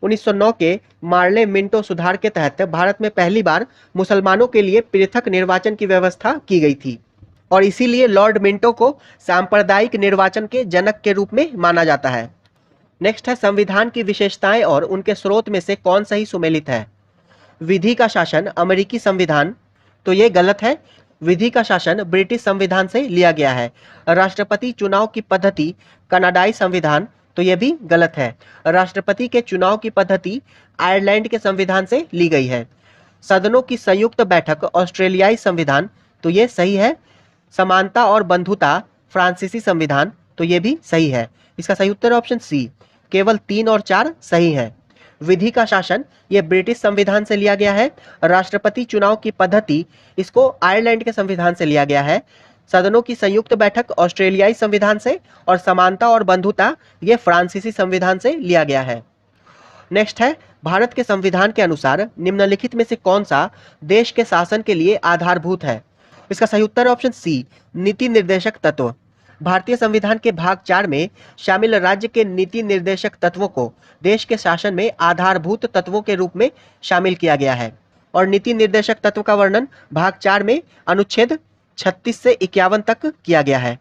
A: 1909 के मार्ले मिंटो सुधार के तहत भारत में पहली बार मुसलमानों के लिए पृथक निर्वाचन की व्यवस्था की गई थी और इसीलिए लॉर्ड मिंटो को सांप्रदायिक निर्वाचन के जनक के रूप में माना जाता है। नेक्स्ट है, संविधान की विशेषताएं और उनके स्रोत में से कौन सही सुमेलित है? विधि का शासन अमेरिकी संविधान, तो ये गलत है। विधि का शासन ब्रिटिश संविधान से लिया गया है। राष्ट्रपति चुनाव की पद्धति कनाडाई संविधान, तो यह भी गलत है। राष्ट्रपति के चुनाव की पद्धति आयरलैंड के संविधान से ली गई है। सदनों की संयुक्त बैठक ऑस्ट्रेलियाई संविधान, तो ये सही है। समानता और बंधुता फ्रांसीसी संविधान, तो ये भी सही है। इसका सही उत्तर ऑप्शन सी, केवल 3 और 4 सही है। विधि का शासन ये ब्रिटिश संविधान से लिया गया है। राष्ट्रपति चुनाव की पद्धति इसको आयरलैंड के संविधान से लिया गया है। सदनों की संयुक्त बैठक ऑस्ट्रेलियाई संविधान से और समानता और बंधुता ये फ्रांसीसी संविधान से लिया गया है। नेक्स्ट है, भारत के संविधान के अनुसार निम्नलिखित में से कौन सा देश के शासन के लिए आधारभूत है? इसका सही उत्तर है ऑप्शन सी, नीति निर्देशक तत्व। भारतीय संविधान के भाग 4 में शामिल राज्य के नीति निर्देशक तत्वों को देश के शासन में आधारभूत तत्वों के रूप में शामिल किया गया है और नीति निर्देशक तत्व का वर्णन भाग 4 में अनुच्छेद 36 से 51 तक किया गया है।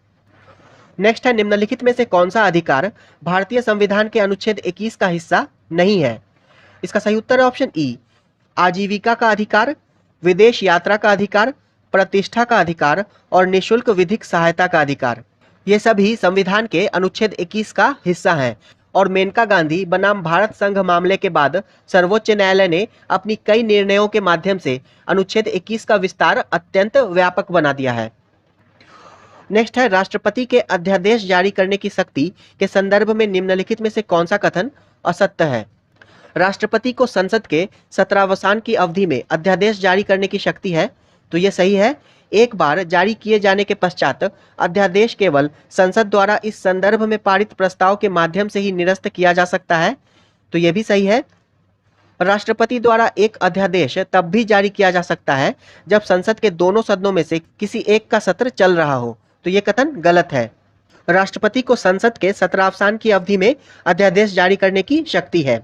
A: नेक्स्ट है, निम्नलिखित में से कौन सा अधिकार भारतीय संविधान के अनुच्छेद 21 का हिस्सा नहीं है? इसका सही उत्तर है ऑप्शन ई, आजीविका का अधिकार, विदेश यात्रा का अधिकार, प्रतिष्ठा का अधिकार और निशुल्क विधिक सहायता का अधिकार। ये सभी संविधान के अनुच्छेद 21 का हिस्सा हैं और मेनका गांधी बनाम भारत संघ मामले के बाद सर्वोच्च न्यायालय ने अपनी कई निर्णयों के माध्यम से अनुच्छेद 21 का विस्तार अत्यंत व्यापक बना दिया है। नेक्स्ट है, राष्ट्रपति के अध्यादेश जारी करने की शक्ति के संदर्भ में निम्नलिखित में से कौन सा कथन असत्य है? राष्ट्रपति को संसद के सत्रावसान की अवधि में अध्यादेश जारी करने की शक्ति है, तो ये सही है। एक बार जारी किए जाने के पश्चात अध्यादेश केवल संसद द्वारा इस संदर्भ में पारित प्रस्ताव के माध्यम से ही निरस्त किया जा सकता है, तो ये भी सही है। राष्ट्रपति द्वारा एक अध्यादेश तब भी जारी किया जा सकता है जब संसद के दोनों सदनों में से किसी एक का सत्र चल रहा हो, तो ये कथन गलत है। राष्ट्रपति को संसद के सत्रावसान की अवधि में अध्यादेश जारी करने की शक्ति है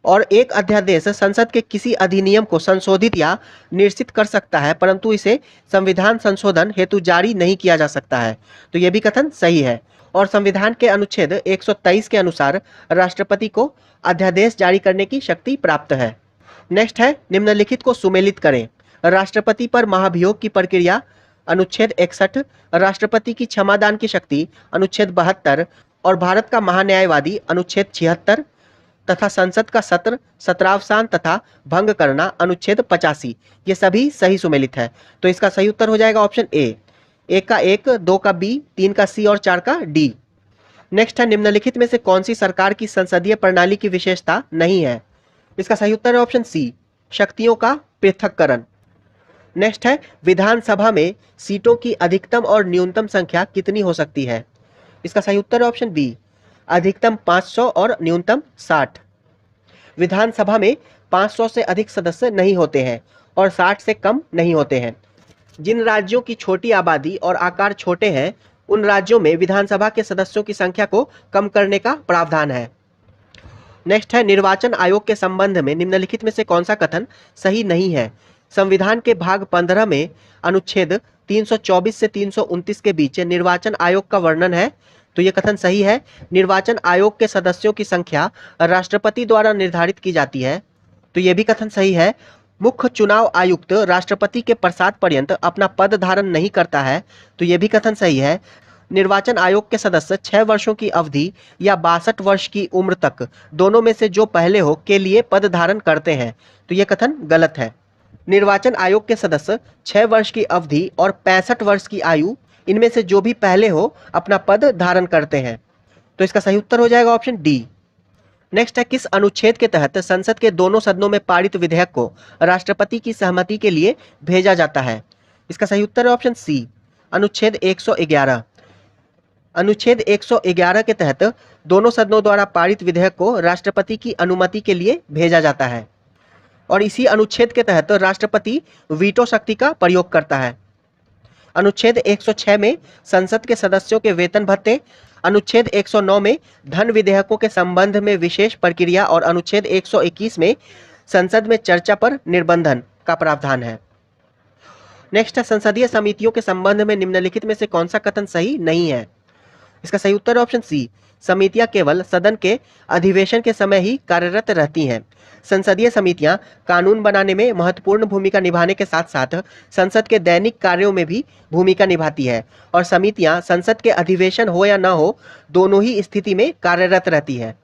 A: और एक अध्यादेश संसद के किसी अधिनियम को संशोधित या निरसित कर सकता है, परंतु इसे संविधान संशोधन हेतु जारी नहीं किया जा सकता है, तो यह भी कथन सही है। और संविधान के अनुच्छेद 123 के अनुसार राष्ट्रपति को अध्यादेश जारी करने की शक्ति प्राप्त है। नेक्स्ट है, निम्नलिखित को सुमेलित करें। राष्ट्रपति पर महाभियोग की प्रक्रिया अनुच्छेद 61, राष्ट्रपति की क्षमादान की शक्ति अनुच्छेद 72 और भारत का महान्यायवादी अनुच्छेद 76 तथा संसद का सत्र, सत्रावसान तथा भंग करना अनुच्छेद 85, ये सभी सही सुमेलित है। तो इसका सही उत्तर हो जाएगा ऑप्शन ए, 1 का 1, 2 का बी, 3 का सी और 4 का डी। नेक्स्ट है, निम्नलिखित में से कौन सी सरकार की संसदीय प्रणाली की विशेषता नहीं है? इसका सही उत्तर है ऑप्शन सी, शक्तियों का पृथक्करण। नेक्स्ट है, विधानसभा में सीटों की अधिकतम और न्यूनतम संख्या कितनी हो सकती है? इसका सही उत्तर है ऑप्शन बी, अधिकतम 500 और न्यूनतम 60। विधानसभा में 500 से अधिक सदस्य नहीं होते हैं और 60 से कम नहीं होते हैं। जिन राज्यों की छोटी आबादी और आकार छोटे हैं, उन राज्यों में विधानसभा के सदस्यों की संख्या को कम करने का प्रावधान है। नेक्स्ट है, निर्वाचन आयोग के संबंध में निम्नलिखित में से कौन सा कथन सही नहीं है? संविधान के भाग 15 में अनुच्छेद 324 से 329 के बीच निर्वाचन आयोग का वर्णन है, तो ये कथन सही है। निर्वाचन आयोग के सदस्यों की संख्या राष्ट्रपति द्वारा निर्धारित की जाती है, तो ये भी कथन सही है। मुख्य चुनाव आयुक्त राष्ट्रपति के प्रसाद पर्यंत अपना पद धारण नहीं करता है, तो ये भी कथन सही है। निर्वाचन आयोग के सदस्य 6 वर्षों की अवधि या 62 वर्ष की उम्र तक दोनों में से जो पहले हो के लिए पद धारण करते हैं, तो ये कथन गलत है। निर्वाचन आयोग के सदस्य 6 वर्ष की अवधि और 65 वर्ष की आयु, इनमें से जो भी पहले हो अपना पद धारण करते हैं, तो इसका सही उत्तर हो जाएगा ऑप्शन डी। नेक्स्ट है, किस अनुच्छेद के तहत संसद के दोनों सदनों में पारित विधेयक को राष्ट्रपति की सहमति के लिए भेजा जाता है? इसका सही उत्तर है ऑप्शन सी, अनुच्छेद 111। अनुच्छेद 111 के तहत दोनों सदनों द्वारा पारित विधेयक को राष्ट्रपति की अनुमति के लिए भेजा जाता है और इसी अनुच्छेद के तहत राष्ट्रपति वीटो शक्ति का प्रयोग करता है। अनुच्छेद 106 में संसद के सदस्यों के वेतन भत्ते, अनुच्छेद 109 में धन विधेयकों के संबंध में विशेष प्रक्रिया और अनुच्छेद 121 में संसद में चर्चा पर निर्बंधन का प्रावधान है। नेक्स्ट है, संसदीय समितियों के संबंध में निम्नलिखित में से कौन सा कथन सही नहीं है? इसका सही उत्तर ऑप्शन सी, समितियां केवल सदन के अधिवेशन के समय ही कार्यरत रहती हैं। संसदीय समितियां कानून बनाने में महत्वपूर्ण भूमिका निभाने के साथ साथ संसद के दैनिक कार्यों में भी भूमिका निभाती है और समितियां संसद के अधिवेशन हो या न हो, दोनों ही स्थिति में कार्यरत रहती है।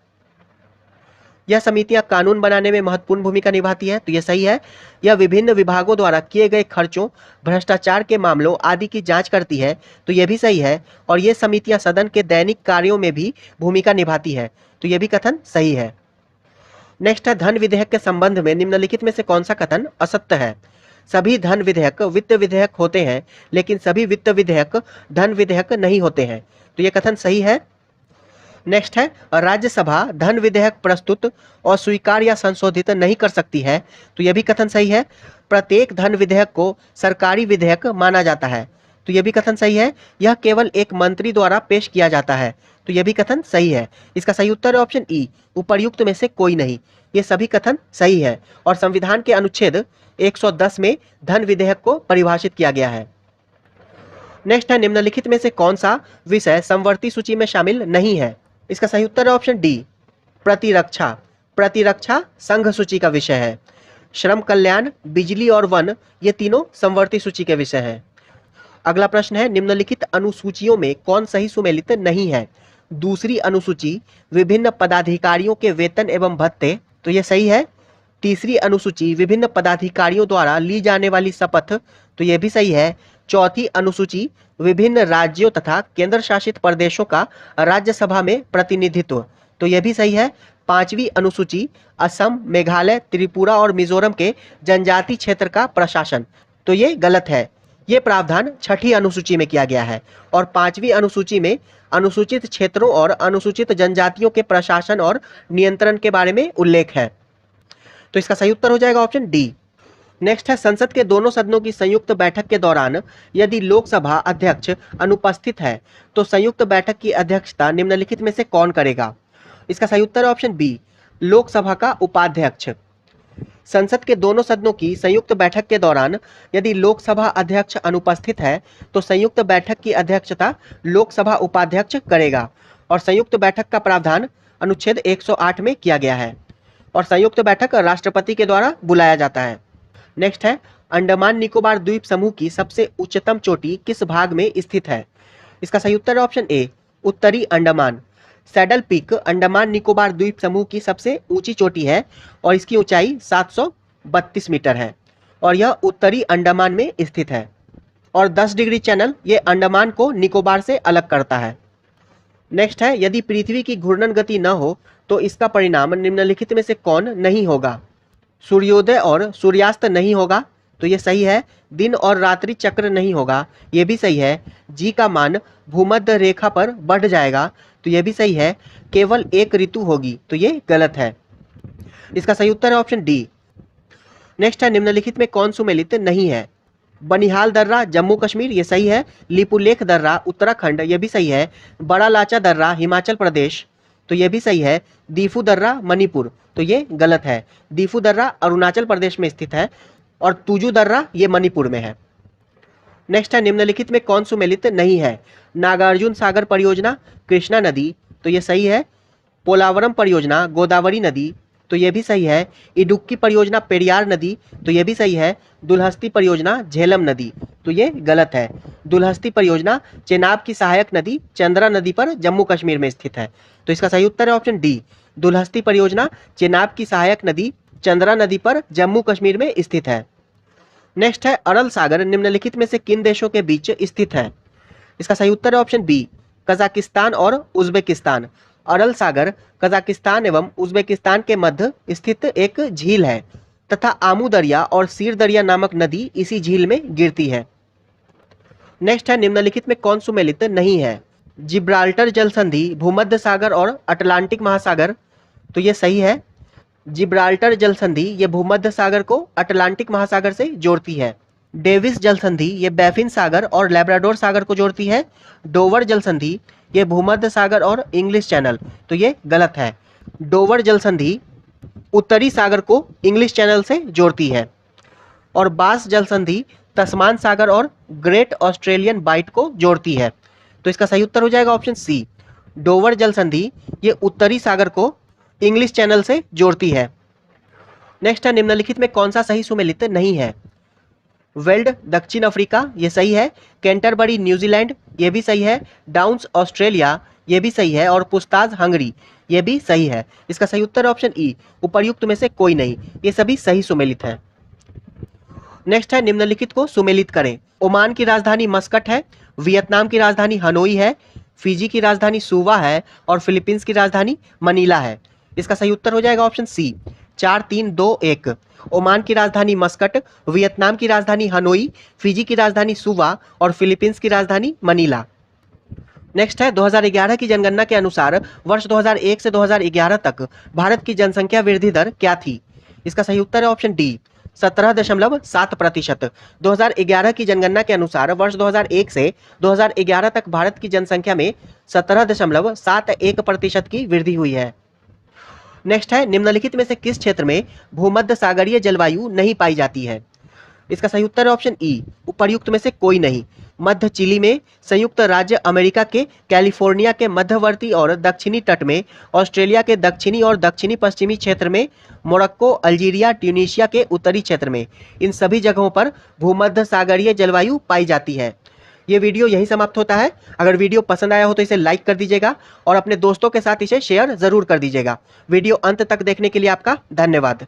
A: यह समितियां कानून बनाने में महत्वपूर्ण भूमिका निभाती है, तो यह सही है। यह विभिन्न विभागों द्वारा किए गए खर्चों, भ्रष्टाचार के मामलों आदि की जांच करती है, तो यह भी सही है। और ये समितियां सदन के दैनिक कार्यों में भी भूमिका निभाती है, तो यह भी कथन सही है। नेक्स्ट है, धन विधेयक के संबंध में निम्नलिखित में से कौन सा कथन असत्य है? सभी धन विधेयक वित्त विधेयक होते हैं, लेकिन सभी वित्त विधेयक धन विधेयक नहीं होते हैं, तो यह कथन सही है। नेक्स्ट है, राज्यसभा धन विधेयक प्रस्तुत और स्वीकार या संशोधित नहीं कर सकती है, तो यह भी कथन सही है। प्रत्येक धन विधेयक को सरकारी विधेयक माना जाता है, तो यह भी कथन सही है। यह केवल एक मंत्री द्वारा पेश किया जाता है, तो यह भी कथन सही है। इसका सही उत्तर है ऑप्शन ई, उपर्युक्त में से कोई नहीं। ये सभी कथन सही है और संविधान के अनुच्छेद 110 में धन विधेयक को परिभाषित किया गया है। नेक्स्ट है निम्नलिखित में से कौन सा विषय समवर्ती सूची में शामिल नहीं है? इसका सही उत्तर है ऑप्शन डी, प्रतिरक्षा। प्रतिरक्षा संघ सूची का विषय है। श्रम कल्याण, बिजली और वन ये तीनों समवर्ती सूची के विषय हैं। अगला प्रश्न है निम्नलिखित अनुसूचियों में कौन सही सुमेलित नहीं है? दूसरी अनुसूची विभिन्न पदाधिकारियों के वेतन एवं भत्ते, तो ये सही है। तीसरी अनुसूची विभिन्न पदाधिकारियों द्वारा ली जाने वाली शपथ, तो ये भी सही है। चौथी अनुसूची विभिन्न राज्यों तथा केंद्र शासित प्रदेशों का राज्यसभा में प्रतिनिधित्व, तो ये भी सही है। पांचवी अनुसूची असम, मेघालय, त्रिपुरा और मिजोरम के जनजाति क्षेत्र का प्रशासन, तो ये गलत है। ये प्रावधान छठी अनुसूची में किया गया है और पांचवी अनुसूची में अनुसूचित क्षेत्रों और अनुसूचित जनजातियों के प्रशासन और नियंत्रण के बारे में उल्लेख है। तो इसका सही उत्तर हो जाएगा ऑप्शन डी। नेक्स्ट है संसद के दोनों सदनों की संयुक्त बैठक के दौरान यदि लोकसभा अध्यक्ष अनुपस्थित है तो संयुक्त बैठक की अध्यक्षता निम्नलिखित में से कौन करेगा? इसका सही उत्तर है ऑप्शन बी, लोकसभा का उपाध्यक्ष। संसद के दोनों सदनों की संयुक्त बैठक के दौरान यदि लोकसभा अध्यक्ष अनुपस्थित है तो संयुक्त बैठक की अध्यक्षता लोकसभा उपाध्यक्ष करेगा और संयुक्त बैठक का प्रावधान अनुच्छेद 108 में किया गया है और संयुक्त बैठक राष्ट्रपति के द्वारा बुलाया जाता है। नेक्स्ट है अंडमान निकोबार द्वीप समूह की सबसे उच्चतम चोटी किस भाग में स्थित है? इसका सही उत्तर है ऑप्शन ए, उत्तरी अंडमान। सैडल पीक अंडमान निकोबार द्वीप समूह की सबसे ऊंची चोटी है और इसकी ऊंचाई 732 मीटर है और यह उत्तरी अंडमान में स्थित है और 10 डिग्री चैनल ये अंडमान को निकोबार से अलग करता है। नेक्स्ट है यदि पृथ्वी की घूर्णन गति न हो तो इसका परिणाम निम्नलिखित में से कौन नहीं होगा? सूर्योदय और सूर्यास्त नहीं होगा, तो ये सही है। दिन और रात्रि चक्र नहीं होगा, ये भी सही है। जी का मान भूमध्य रेखा पर बढ़ जाएगा, तो ये भी सही है। केवल एक ऋतु होगी, तो ये गलत है। इसका सही उत्तर है ऑप्शन डी। नेक्स्ट है निम्नलिखित में कौन सुमेलित नहीं है? बनिहाल दर्रा जम्मू कश्मीर, ये सही है। लिपुलेख दर्रा उत्तराखंड, ये भी सही है। बड़ा लाचा दर्रा हिमाचल प्रदेश, तो ये भी सही है। दीफू दर्रा मणिपुर, तो ये गलत है। दीफू दर्रा अरुणाचल प्रदेश में स्थित है और तुजू दर्रा ये मणिपुर में है। नेक्स्ट है निम्नलिखित में कौन सुमेलित नहीं है? नागार्जुन सागर परियोजना कृष्णा नदी, तो ये सही है। पोलावरम परियोजना गोदावरी नदी, तो ये भी सही है। इडुक्की परियोजना पेरियार नदी, तो ये भी सही है। दुलहस्ती परियोजना झेलम नदी, तो ये गलत है। दुलहस्ती परियोजना चेनाब की सहायक नदी चंद्रा नदी पर जम्मू कश्मीर में स्थित है, तो इसका सही उत्तर है ऑप्शन डी। दुलहस्ती परियोजना चेनाब की सहायक नदी चंद्रा नदी पर जम्मू कश्मीर में स्थित है। नेक्स्ट है अरल सागर निम्नलिखित में से किन देशों के बीच स्थित है? इसका सही उत्तर है ऑप्शन बी, कजाकिस्तान और उज्बेकिस्तान। अरल सागर कजाकिस्तान एवं उज्बेकिस्तान के मध्य स्थित एक झील है तथा आमू दरिया और सीर दरिया नामक नदी इसी झील में गिरती है। नेक्स्ट है निम्नलिखित में कौन सुमेलित नहीं है? जिब्राल्टर जल संधि भूमध्य सागर और अटलांटिक महासागर, तो ये सही है। जिब्राल्टर जल संधि ये भूमध्य सागर को अटलांटिक महासागर से जोड़ती है। डेविस जल संधि ये बैफिन सागर और लैब्राडोर सागर को जोड़ती है। डोवर जल संधि ये भूमध्य सागर और इंग्लिश चैनल, तो ये गलत है। डोवर जल संधि उत्तरी सागर को इंग्लिश चैनल से जोड़ती है और बास जल संधि तस्मान सागर और ग्रेट ऑस्ट्रेलियन बाइट को जोड़ती है, तो इसका सही उत्तर हो जाएगा ऑप्शन सी। डोवर जल संधि ये उत्तरी सागर को इंग्लिश चैनल से जोड़ती है। नेक्स्ट है निम्नलिखित में कौन सा सही सुमेलित नहीं है? वेल्ड दक्षिण अफ्रीका, ये सही है। कैंटरबरी न्यूजीलैंड, ये भी सही है। डाउन्स ऑस्ट्रेलिया, ये भी सही है और पुस्ताज हंगरी, ये भी सही है। इसका सही उत्तर ऑप्शन ई, उपर्युक्त में से कोई नहीं, ये सभी सही सुमेलित है। नेक्स्ट है निम्नलिखित को सुमेलित करें। ओमान की राजधानी मस्कट है, वियतनाम की राजधानी हनोई है, फिजी की राजधानी सुवा है और फिलीपींस की राजधानी मनीला है। इसका सही उत्तर हो जाएगा ऑप्शन सी, 4 3 2 1। ओमान की राजधानी मस्कट, वियतनाम की राजधानी हनोई, फिजी की राजधानी सुवा और फिलीपींस की राजधानी मनीला। नेक्स्ट है 2011 की जनगणना के अनुसार वर्ष 2001 से 2011 तक भारत की जनसंख्या वृद्धि दर क्या थी? इसका सही उत्तर है ऑप्शन डी, 17.7%। 2011 की जनगणना के अनुसार वर्ष 2001 से 2011 तक भारत की जनसंख्या में 17.71% की वृद्धि हुई है। नेक्स्ट है निम्नलिखित में से किस क्षेत्र में भूमध्य सागरीय जलवायु नहीं पाई जाती है? इसका सही उत्तर है ऑप्शन ई, उपर्युक्त में से कोई नहीं। मध्य चिली में, संयुक्त राज्य अमेरिका के कैलिफोर्निया के मध्यवर्ती और दक्षिणी तट में, ऑस्ट्रेलिया के दक्षिणी और दक्षिणी पश्चिमी क्षेत्र में, मोरक्को, अल्जीरिया, ट्यूनीशिया के उत्तरी क्षेत्र में, इन सभी जगहों पर भूमध्य सागरीय जलवायु पाई जाती है। ये वीडियो यहीं समाप्त होता है। अगर वीडियो पसंद आया हो तो इसे लाइक कर दीजिएगा और अपने दोस्तों के साथ इसे शेयर जरूर कर दीजिएगा। वीडियो अंत तक देखने के लिए आपका धन्यवाद।